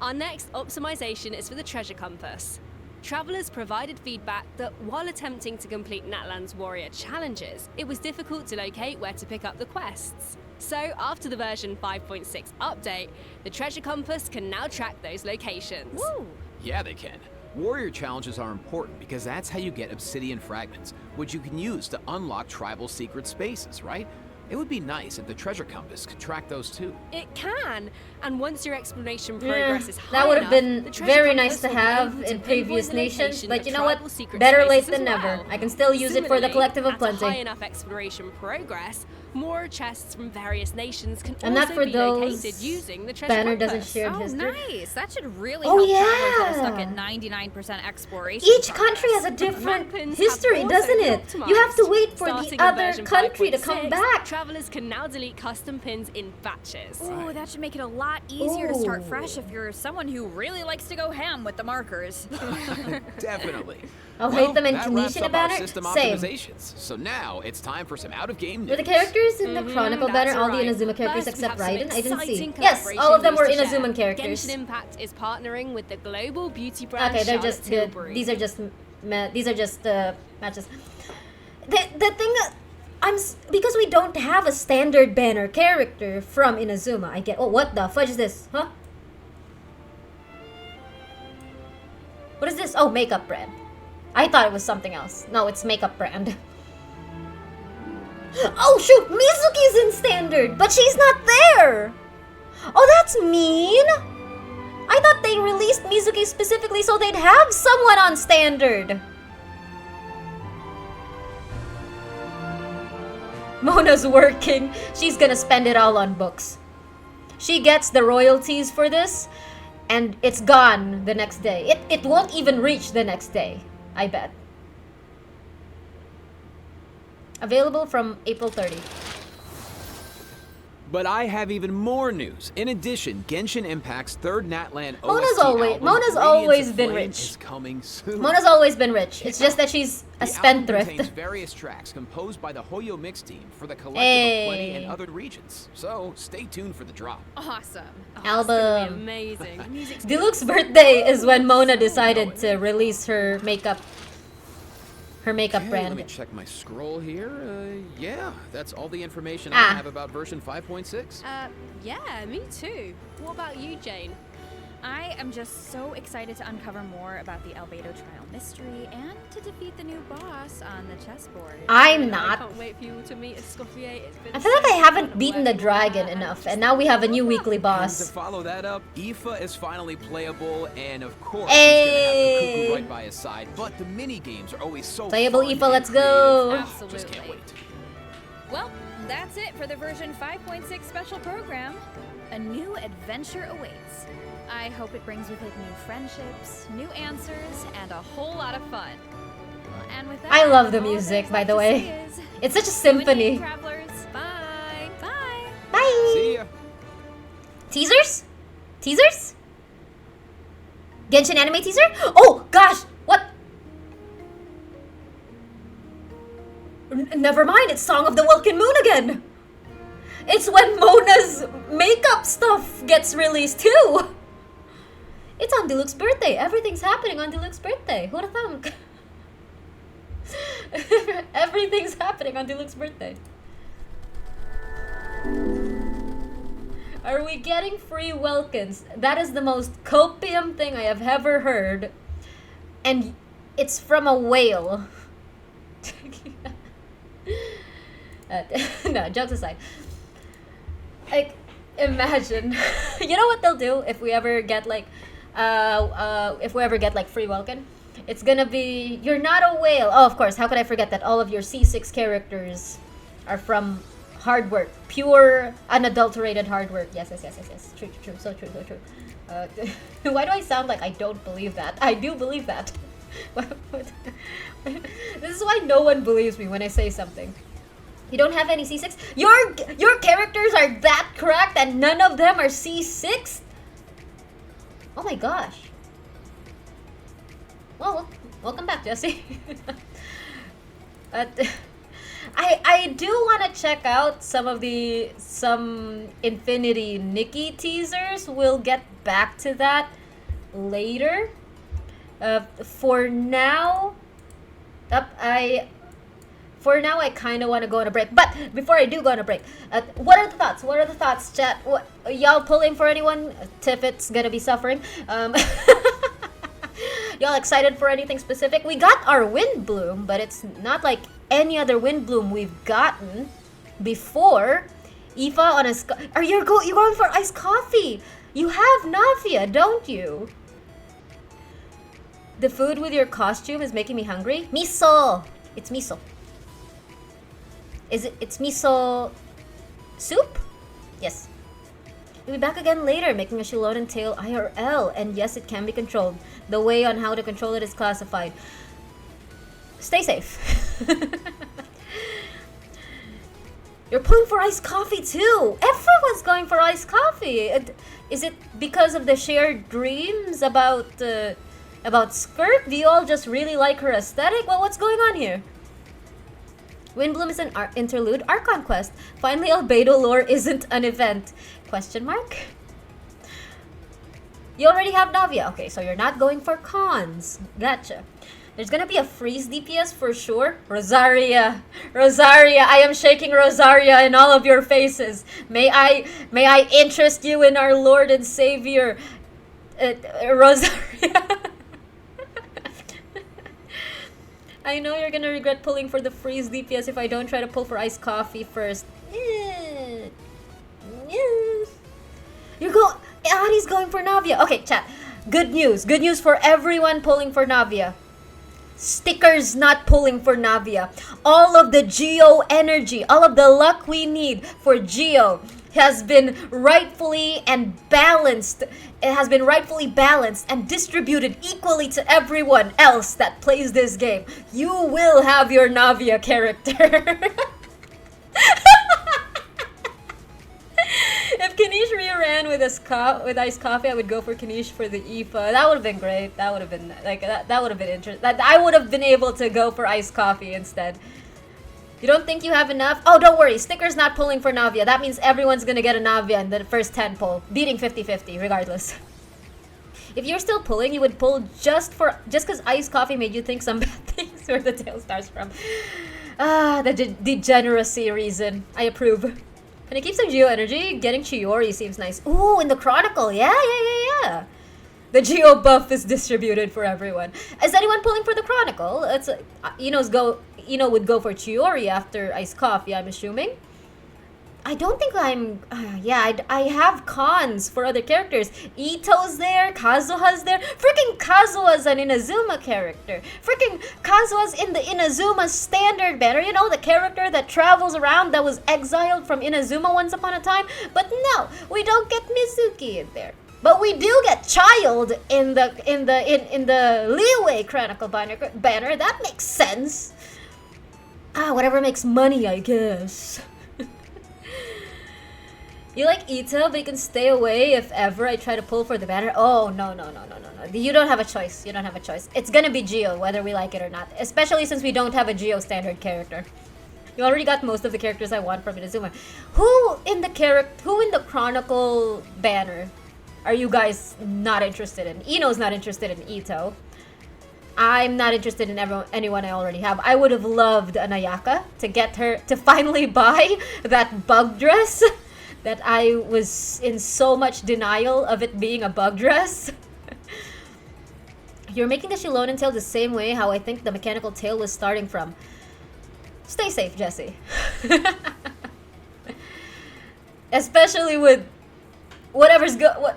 Our next optimization is for the treasure compass. Travelers provided feedback that while attempting to complete Natlan's warrior challenges, it was difficult to locate where to pick up the quests. So after the version 5.6 update, the treasure compass can now track those locations. Woo! Yeah, they can. Warrior challenges are important because that's how you get obsidian fragments, which you can use to unlock tribal secret spaces, right? It would be nice if the treasure compass could track those too. It can, and once your exploration progress is high that would have enough, been the treasure very compass nice to will be have able to in previous pinpoint the nations, location but of you know what? tribal secret Better late spaces than as never. well. I can still use it for the Similarly, collective of at a high plenty. enough exploration progress, more chests from various nations can And also not for be those located using the treasure banner compass. doesn't share Oh, history. nice. That should really Oh, help travelers that are stuck yeah. at 99% exploration. Each progress. country has a different Map pins history, have also doesn't been it? You have to optimized. wait for Starting the in other version country to come 5.6, back. Travelers can now delete custom pins in batches. Ooh, that should make it a lot easier to start Ooh. fresh if you're someone who really likes to go ham with the markers. Definitely. I'll Well, hate them in that wraps Tunisian up our banner. system Same. optimizations. So now it's time for some out-of-game news. Were the characters in the Chronicle banner That's all the right. Inazuma characters First, we except have some Raiden? I didn't see. exciting Yes, all of them were collaboration news to Inazuma share. characters. Genshin Impact is partnering with the global beauty brand Okay, they're Charlotte just good. Tilbury. These are just matches. The thing that because we don't have a standard banner character from Inazuma. I get. Oh, what the fudge is this? Huh? What is this? Oh, makeup brand. I thought it was something else. No, it's makeup brand. Oh shoot, Mizuki's in standard, but she's not there. Oh, that's mean. I thought they released Mizuki specifically so they'd have someone on standard. Mona's working. She's gonna spend it all on books. She gets the royalties for this, and it's gone the next day. It won't even reach the next day, I bet. Available from April 30. But I have even more news. In addition, Genshin Impact's third Natlan Mona's OST always- album, Mona's Radiance always of been Flame, rich. is coming soon. Mona's always been rich. It's just that she's a The album spendthrift. contains various tracks composed by the Hoyo Mix team for the collective Hey. of Plenty and other regions. So stay tuned for the drop. Awesome. Album. Amazing. Music's Deluxe birthday is when Mona decided to release her makeup Okay, brand. let me check my scroll here. Yeah, that's all the information Ah. I have about version 5.6. Yeah, me too. What about you, Jane? I am just so excited to uncover more about the Albedo trial mystery and to defeat the new boss on the chessboard. I'm I not. can't wait for you all to meet Escoffier. It's been I feel like so I haven't fun beaten the working with dragon her enough, and and now we have a new just- weekly And to boss. follow that up, Aoife is finally playable, and of course, Hey. he's gonna have the cuckoo right by his side. But the mini games are always so Playable fun Aoife, and let's go. creative. Just can't Absolutely. wait. Well, that's it for the version 5.6 special program. A new adventure awaits. I hope it brings with it new friendships, new answers, and a whole lot of fun. And with that, I love the all music, there's by left the to way. say is, It's such a you and me, symphony. travelers. Bye. Bye. Bye. See ya. Teasers? Teasers? Genshin anime teaser? Oh gosh, what? Never mind, it's Song of the Welkin Moon again. It's when Mona's makeup stuff gets released too. It's on Deluxe birthday. Everything's happening on Deluxe birthday. Who'da thunk? Everything's happening on Deluxe birthday. Are we getting free Welkins? That is the most copium thing I have ever heard. And it's from a whale. No, jokes aside. Like, imagine. You know what they'll do if we ever get like free Welkin? It's gonna be, you're not a whale. Oh, of course, how could I forget that all of your C6 characters are from hard work. Pure, unadulterated hard work. Yes. True. So true. Why do I sound like I don't believe that? I do believe that. This is why no one believes me when I say something. You don't have any C6? Your characters are that cracked and none of them are C6? Oh my gosh. Well, welcome back, Jesse. I do want to check out some Infinity Nikki teasers. We'll get back to that later. For now, I kind of want to go on a break. But before I do go on a break, what are the thoughts? What are the thoughts, chat? Y'all pulling for anyone? Tiffet's gonna be suffering. Y'all excited for anything specific? We got our Wind Bloom, but it's not like any other Wind Bloom we've gotten before. Aoife on a... You're going for iced coffee? You have Nafia, don't you? The food with your costume is making me hungry. Miso! It's miso. It's miso soup? Yes. We'll be back again later, making a Shilonen Tale IRL. And yes, it can be controlled. The way on how to control it is classified. Stay safe. You're pulling for iced coffee too. Everyone's going for iced coffee. Is it because of the shared dreams about Skirt? Do you all just really like her aesthetic? Well, what's going on here? Windbloom is an interlude. Archon Quest. Finally, Albedo lore isn't an event. Question mark? You already have Navia. Okay, so you're not going for cons. Gotcha. There's gonna be a freeze DPS for sure. Rosaria, I am shaking Rosaria in all of your faces. May I interest you in our Lord and Savior, Rosaria. I know you're gonna regret pulling for the freeze DPS if I don't try to pull for iced coffee first. You're Adi's going for Navia. Okay, chat. Good news. Good news for everyone pulling for Navia. Stickers not pulling for Navia. All of the Geo energy, all of the luck we need for Geo has been rightfully and balanced. It has been rightfully balanced and distributed equally to everyone else that plays this game. You will have your Navia character. If Kanish re-ran with iced coffee, I would go for Kanish for the IFA. That would have been great. That would have been like that would have been interesting. I would have been able to go for iced coffee instead. You don't think you have enough? Oh, don't worry. Sticker's not pulling for Navia. That means everyone's gonna get a Navia in the first 10 pull, beating 50-50 regardless. If you're still pulling, you would pull just because iced coffee made you think some bad things where the tail starts from. Ah, the degeneracy reason. I approve. And it keeps some Geo energy. Getting Chiori seems nice. Ooh, in the Chronicle. Yeah. The Geo buff is distributed for everyone. Is anyone pulling for the Chronicle? It's Ino would go for Chiori after iced coffee, I'm assuming. I don't think I'm... I have cons for other characters. Ito's there, Kazuha's there. Freaking Kazuha's an Inazuma character. Freaking Kazuha's in the Inazuma standard banner. You know, the character that travels around that was exiled from Inazuma once upon a time. But no, we don't get Mizuki in there. But we do get Child in the Leeway Chronicle banner. That makes sense. Whatever makes money, I guess. You like Ito, but you can stay away if ever I try to pull for the banner. Oh, no. You don't have a choice. You don't have a choice. It's gonna be Geo, whether we like it or not. Especially since we don't have a Geo standard character. You already got most of the characters I want from Inazuma. Who in the Chronicle banner are you guys not interested in? Ino's not interested in Ito. I'm not interested in anyone I already have. I would have loved an Ayaka to get her to finally buy that bug dress that I was in so much denial of it being a bug dress. You're making the Shilonen tail the same way how I think the mechanical tail was starting from. Stay safe, Jesse. Especially with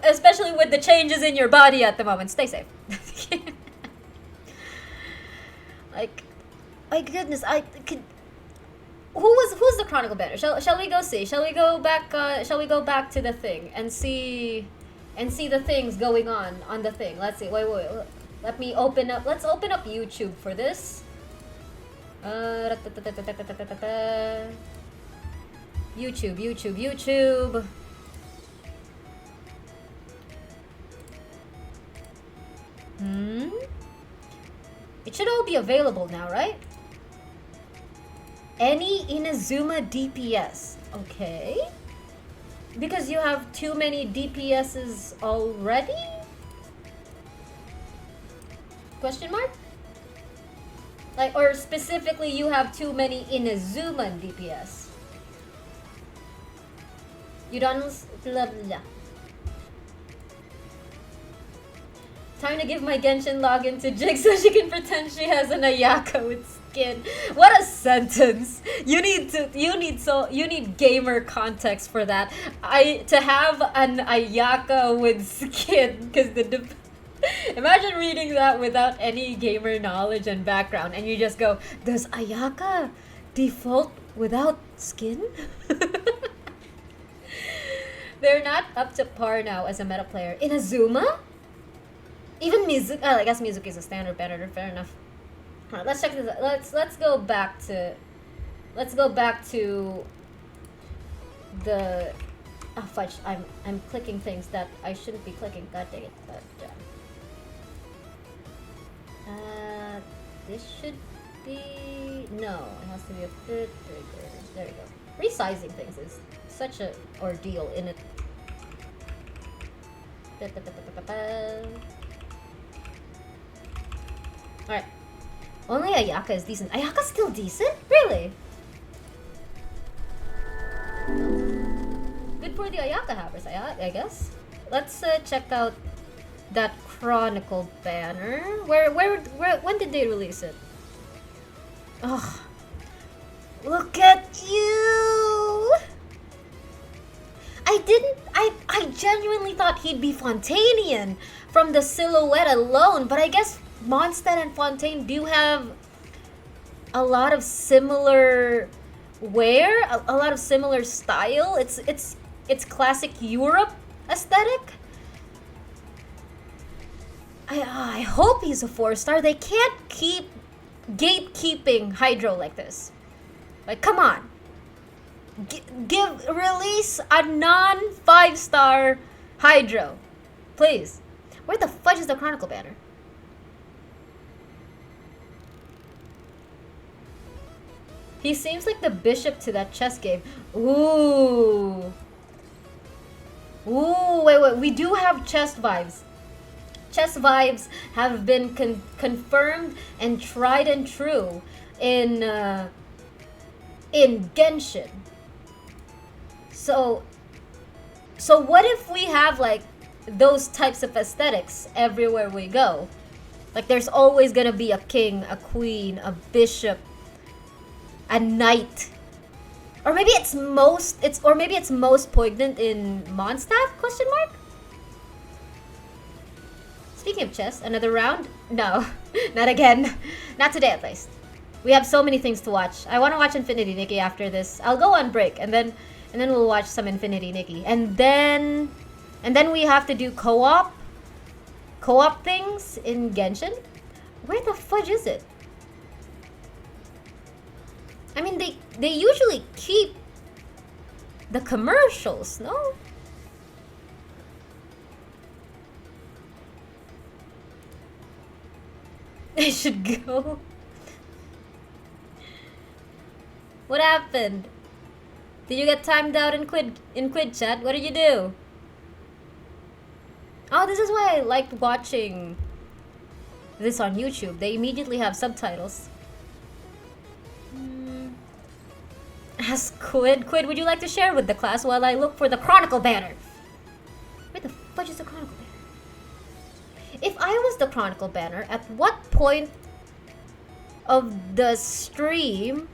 especially with the changes in your body at the moment. Stay safe. Like, my goodness, who's the Chronicle banner? Shall we go see? Shall we go back to the thing and see the things going on the thing? Let's see. Wait. Let's open up YouTube for this. YouTube. It should all be available now, right? Any Inazuma DPS. Okay. Because you have too many DPSs already? Question mark? Like, or specifically you have too many Inazuma DPS. You don't... blah blah. Time to give my Genshin login to Jig so she can pretend she has an Ayaka with skin. What a sentence! You need gamer context for that. To have an Ayaka with skin, because imagine reading that without any gamer knowledge and background, and you just go, does Ayaka default without skin? They're not up to par now as a meta player. Inazuma? Even Mizuki, I guess Mizuki's a standard banner, fair enough. Alright, let's check this out. Let's go back to the fudge. I'm clicking things that I shouldn't be clicking. God dang it. But this should be no, it has to be a bit bigger. There you go. Resizing things is such an ordeal in it. Alright. Only Ayaka is decent. Ayaka's still decent? Really? Good for the Ayaka havers, I guess. Let's check out that Chronicle banner. When did they release it? Oh, look at you! I genuinely thought he'd be Fontanian from the silhouette alone, but I guess Mondstadt and Fontaine do have a lot of similar wear, a lot of similar style. It's classic Europe aesthetic. I hope he's a 4-star. They can't keep gatekeeping Hydro like this. Like, come on. Release a non 5-star Hydro. Please. Where the fudge is the Chronicle banner? He seems like the bishop to that chess game. Ooh. Ooh, wait. We do have chess vibes. Chess vibes have been confirmed and tried and true in Genshin. So what if we have like those types of aesthetics everywhere we go? Like there's always gonna be a king, a queen, a bishop, a knight. Or maybe it's most poignant in Mondstadt? Question mark? Speaking of chess, another round? No, not again. Not today at least. We have so many things to watch. I want to watch Infinity Nikki after this. I'll go on break and then we'll watch some Infinity Nikki. And then we have to do co-op things in Genshin. Where the fudge is it? I mean, they usually keep the commercials, no? I should go. What happened? Did you get timed out in Quid chat? What did you do? Oh, this is why I liked watching this on YouTube. They immediately have subtitles. Ask Quid. Quid, would you like to share with the class while I look for the Chronicle banner? Where the fudge is the Chronicle banner? If I was the Chronicle banner, at what point of the stream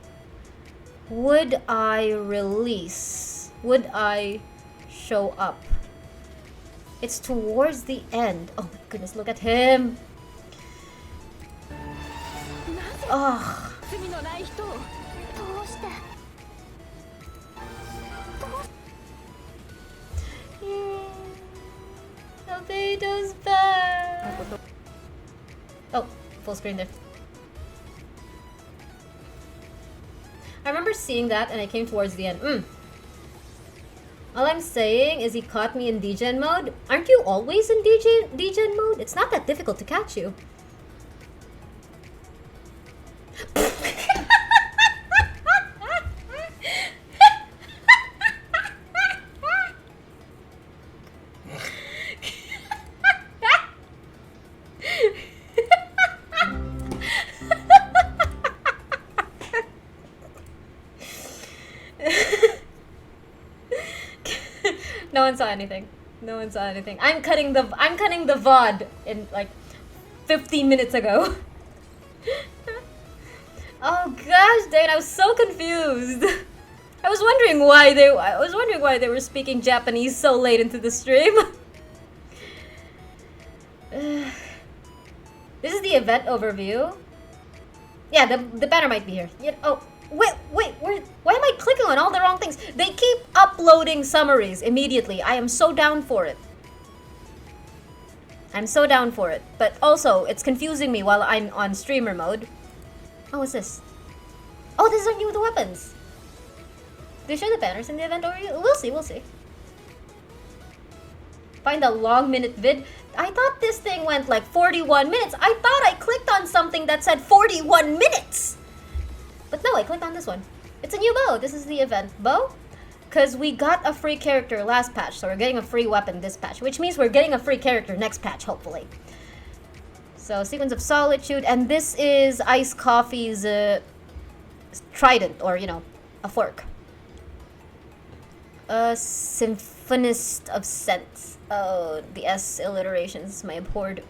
would I release? Would I show up? It's towards the end. Oh my goodness, look at him. Oh. Albedo's back. Oh, full screen there. I remember seeing that and I came towards the end. All I'm saying is he caught me in degen mode. Aren't you always in degen mode? It's not that difficult to catch you. No one saw anything. No one saw anything. I'm cutting the VOD in like 15 minutes ago. Oh gosh, dang, I was so confused. I was wondering why they were speaking Japanese so late into the stream. This is the event overview. Yeah, the banner might be here. Yeah, oh, wait, why am I clicking on all the wrong things? They keep uploading summaries immediately. I am so down for it. I'm so down for it. But also, it's confusing me while I'm on streamer mode. Oh, what's this? Oh, this is on you with the weapons. Do they show the banners in the event overview? We'll see. Find a long minute vid. I thought this thing went like 41 minutes. I thought I clicked on something that said 41 minutes. But no, I clicked on this one. It's a new bow. This is the event bow. Because we got a free character last patch, so we're getting a free weapon this patch. Which means we're getting a free character next patch, hopefully. So, Sequence of Solitude. And this is Ice Coffee's trident, or, you know, a fork. A Symphonist of Scents. Oh, the S alliterations, my abhorred.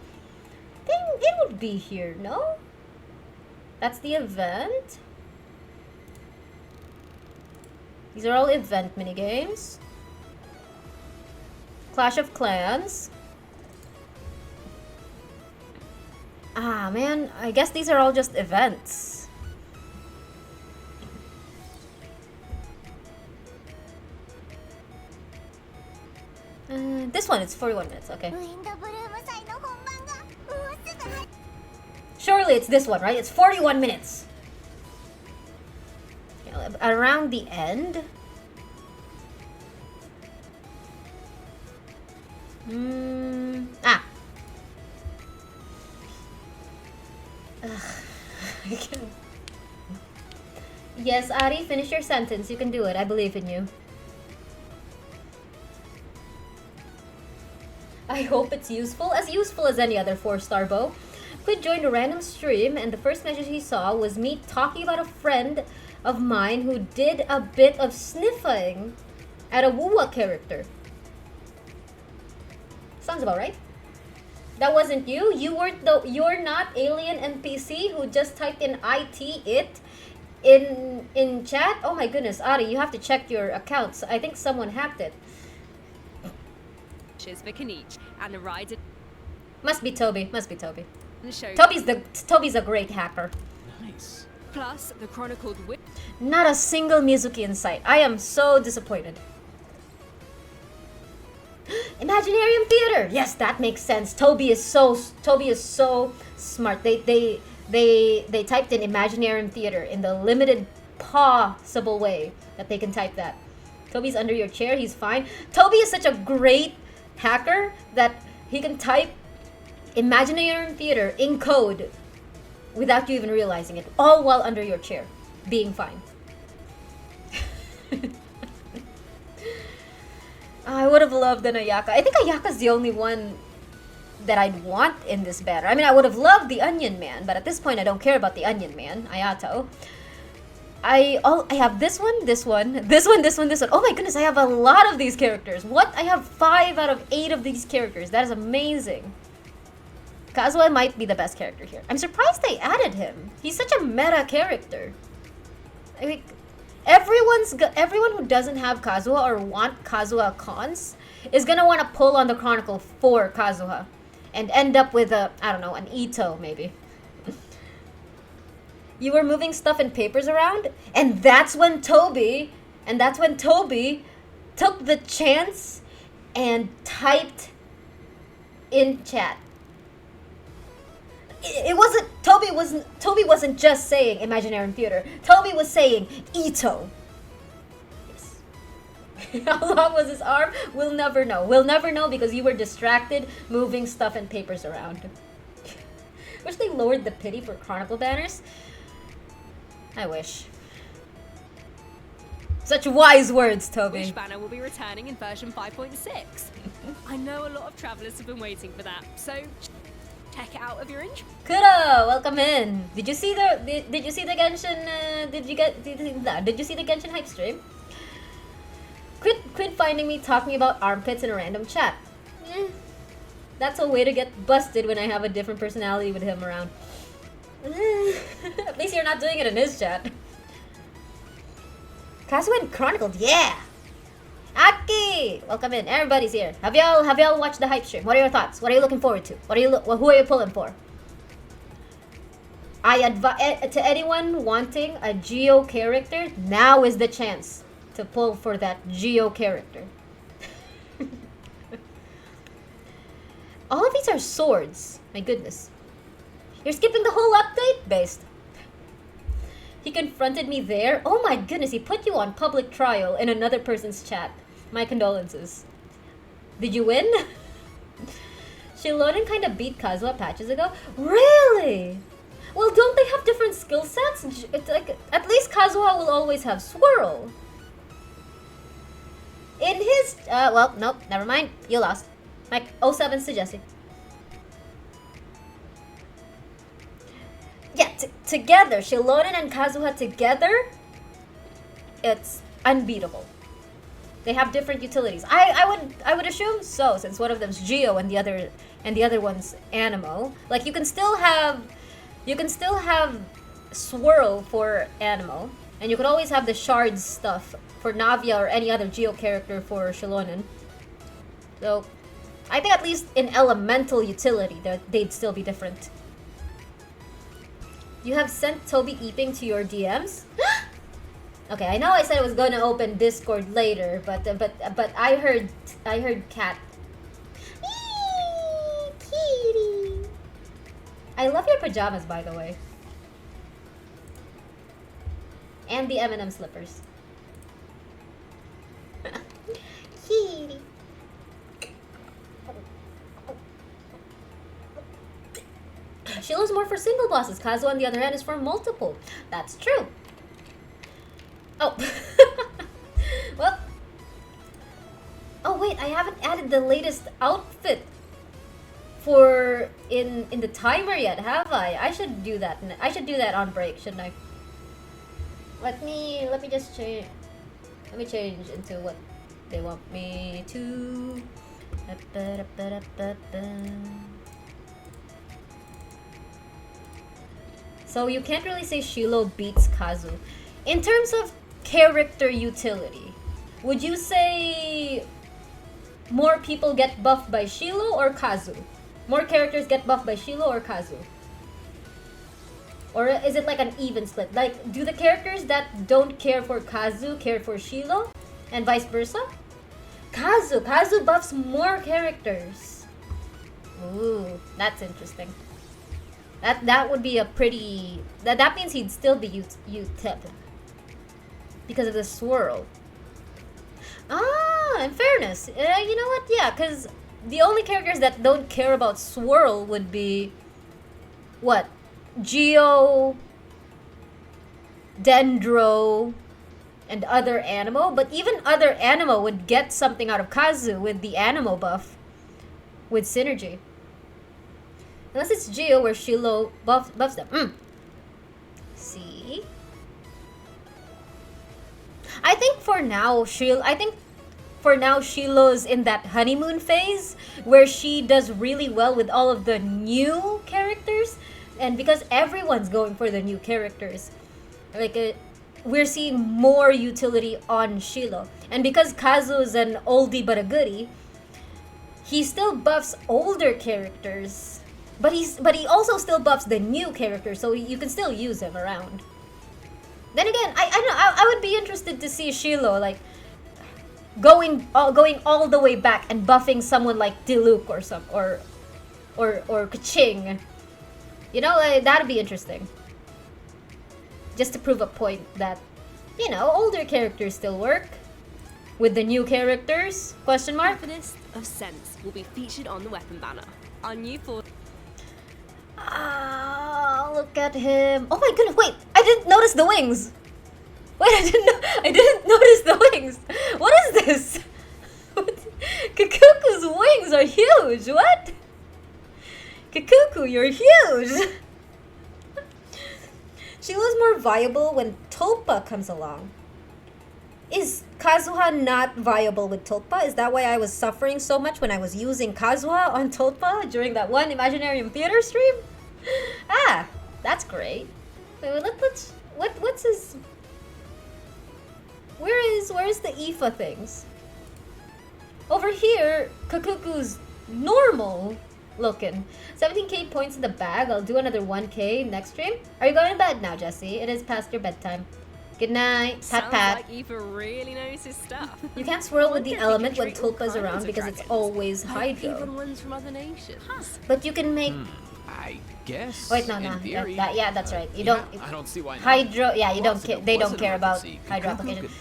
It would be here, no? That's the event. These are all event minigames. Clash of Clans. Ah, man. I guess these are all just events. This one, it's 41 minutes, okay. ウィンドブルーム祭の本番がもうすぐは Surely it's this one, right? It's 41 minutes. Around the end? Ah. Ugh. Yes, Ari, finish your sentence. You can do it. I believe in you. I hope it's useful as any other 4-star bow. Quid joined a random stream, and the first message he saw was me talking about a friend of mine who did a bit of sniffing at a Wuwa character. Sounds about right. That wasn't you. You're not alien NPC who just typed in it in chat. Oh my goodness, Ari, you have to check your accounts. I think someone hacked it. For Kanich and a rider. Must be Toby. Must be Toby. And show Toby's a great hacker. Nice. plus the chronicled wit. Not a single Mizuki in sight. I am so disappointed. Imaginarium theater. Yes, that makes sense. Toby is so smart. They typed in Imaginarium theater in the limited possible way that they can type that. Toby's under your chair. He's fine. Toby is such a great hacker that he can type Imaginarium theater in code without you even realizing it, all while under your chair, being fine. I would have loved an Ayaka. I think Ayaka's the only one that I'd want in this banner. I mean, I would have loved the Onion Man, but at this point I don't care about the Onion Man, Ayato. I have this one. Oh my goodness, I have a lot of these characters. What? I have 5 out of 8 of these characters. That is amazing. Kazuha might be the best character here. I'm surprised they added him. He's such a meta character. I mean, everyone who doesn't have Kazuha or want Kazuha cons is gonna want to pull on the Chronicle for Kazuha and end up with a, I don't know, an Ito maybe. You were moving stuff and papers around, and that's when Toby took the chance and typed in chat. It wasn't Toby wasn't just saying Imaginarium theater. Toby was saying Ito. Yes. How long was his arm? We'll never know. We'll never know because you were distracted moving stuff and papers around. Wish they lowered the pity for Chronicle banners. I wish. Such wise words, Toby. Which banner will be returning in version 5.6? I know a lot of travelers have been waiting for that, so check it out if you're interested. Kudo, welcome in. Did you see the Genshin? Did you see the Genshin hype stream? Quit finding me talking about armpits in a random chat. That's a way to get busted when I have a different personality with him around. At least you're not doing it in his chat. Kazuha Chronicled, yeah. Aki, welcome in. Everybody's here. Have y'all watched the hype stream? What are your thoughts? What are you looking forward to? Who are you pulling for? I advise to anyone wanting a Geo character, now is the chance to pull for that Geo character. All of these are swords. My goodness. You're skipping the whole update? Based. He confronted me there. Oh my goodness, he put you on public trial in another person's chat. My condolences. Did you win? Shilonen kind of beat Kazuha patches ago. Really? Well, don't they have different skill sets? It's like, at least Kazuha will always have Swirl. In his... well, nope, never mind. You lost. Like 07's to Jesse. Yeah, together, Shilonen and Kazuha together, it's unbeatable. They have different utilities. I would assume so, since one of them's Geo and the other one's Animo. Like you can still have Swirl for Animo, and you could always have the Shards stuff for Navia or any other Geo character for Shilonen. So, I think at least in elemental utility, they'd still be different. You have sent Toby Eeping to your DMs? Okay, I know I said I was gonna open Discord later, but I heard cat. Eee, kitty. I love your pajamas, by the way. And the M&M slippers. Kitty. Shiloh's more for single bosses. Kazuha, on the other hand, is for multiple. That's true. Oh. Well. Oh wait, I haven't added the latest outfit for in the timer yet, have I? I should do that. I should do that on break, shouldn't I? Let me just change. Let me change into what they want me to. So you can't really say Shiloh beats Kazu. In terms of character utility, would you say more people get buffed by Shiloh or Kazu? More characters get buffed by Shiloh or Kazu? Or is it like an even split? Like, do the characters that don't care for Kazu care for Shiloh? And vice versa? Kazu buffs more characters. Ooh, that's interesting. That would be a pretty... That means he'd still be UTEP. Because of the swirl. Ah, in fairness. You know what? Yeah, because the only characters that don't care about swirl would be... What? Geo... Dendro... and other Animo. But even other Animo would get something out of Kazu with the Animo buff. With synergy. Unless it's Geo where Shiloh buffs them. See? I think for now Shiloh's in that honeymoon phase where she does really well with all of the new characters, and because everyone's going for the new characters, like we're seeing more utility on Shiloh. And because Kazu's an oldie but a goodie, he still buffs older characters. But he also still buffs the new characters, so you can still use him around. Then again, I would be interested to see Shiloh like going all the way back and buffing someone like Diluc or Kaching. You know, like, that'd be interesting. Just to prove a point that, you know, older characters still work with the new characters? Question mark. Infinite of Sense will be featured on the weapon banner. Our new force. Ah, look at him. Oh my goodness, wait, I didn't notice the wings. Wait, I didn't notice the wings. What is this? Kakuku's wings are huge. What? Kakuku, you're huge. She was more viable when Tulpa comes along. Is Kazuha not viable with Tulpa? Is that why I was suffering so much when I was using Kazuha on Tulpa during that one Imaginarium Theater stream? Ah, that's great. Wait, what's his... Where's the IFA things? Over here, Kakuku's normal looking. 17k points in the bag. I'll do another 1k next stream. Are you going to bed now, Jesse? It is past your bedtime. Good night. Pat pat. Sounds like Eva really knows his stuff. You can't swirl with the Wonder if you element can when treat all Tulpa's kinds around of because it's dragons. always Like Hydro. even ones from other nations. But you can make... I guess. Wait, no. in theory, Yeah, that's right. You yeah, don't... I don't see why not. Hydro... Yeah, you don't Plus, if care. it They don't wasn't care hard to about see, Hydro Kakuku application. could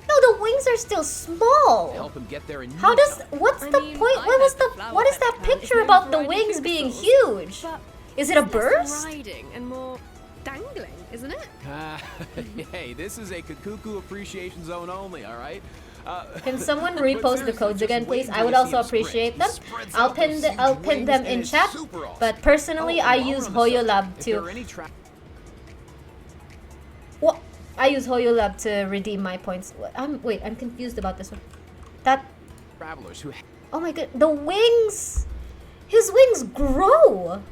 No, the wings are still small. help him get there in How no does... time. What's I the mean, point? I What was heard the the... flower What is that pet clan is picture known about for the riding wings being pixels, huge? But Is it a less burst? riding and more dangling, isn't it? Hey, this is a Kakuku appreciation zone only, all right? Can someone but repost the seriously, codes just again, wait please? until I would you see also him sprint. appreciate He them. spreads I'll out pin those the, huge I'll pin wings them and in it's chat. super awesome. But personally, Oh, I while we're use on the Hoyo subject, Lab if there to... are any What? I use Hoyo Lab to redeem my points. Wait, I'm confused about this one. That... travelers who Oh my god, the wings! His wings grow!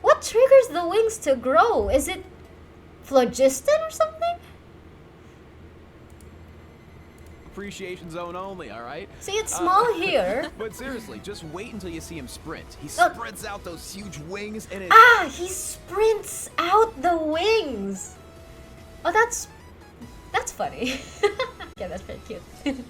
What triggers the wings to grow? Is it phlogiston or something? appreciation zone only, alright? See, it's small here. But seriously, just wait until you see him sprint. He Oh. spreads out those huge wings and it... Ah, he sprints out the wings. Oh, that's funny. Yeah, that's pretty cute.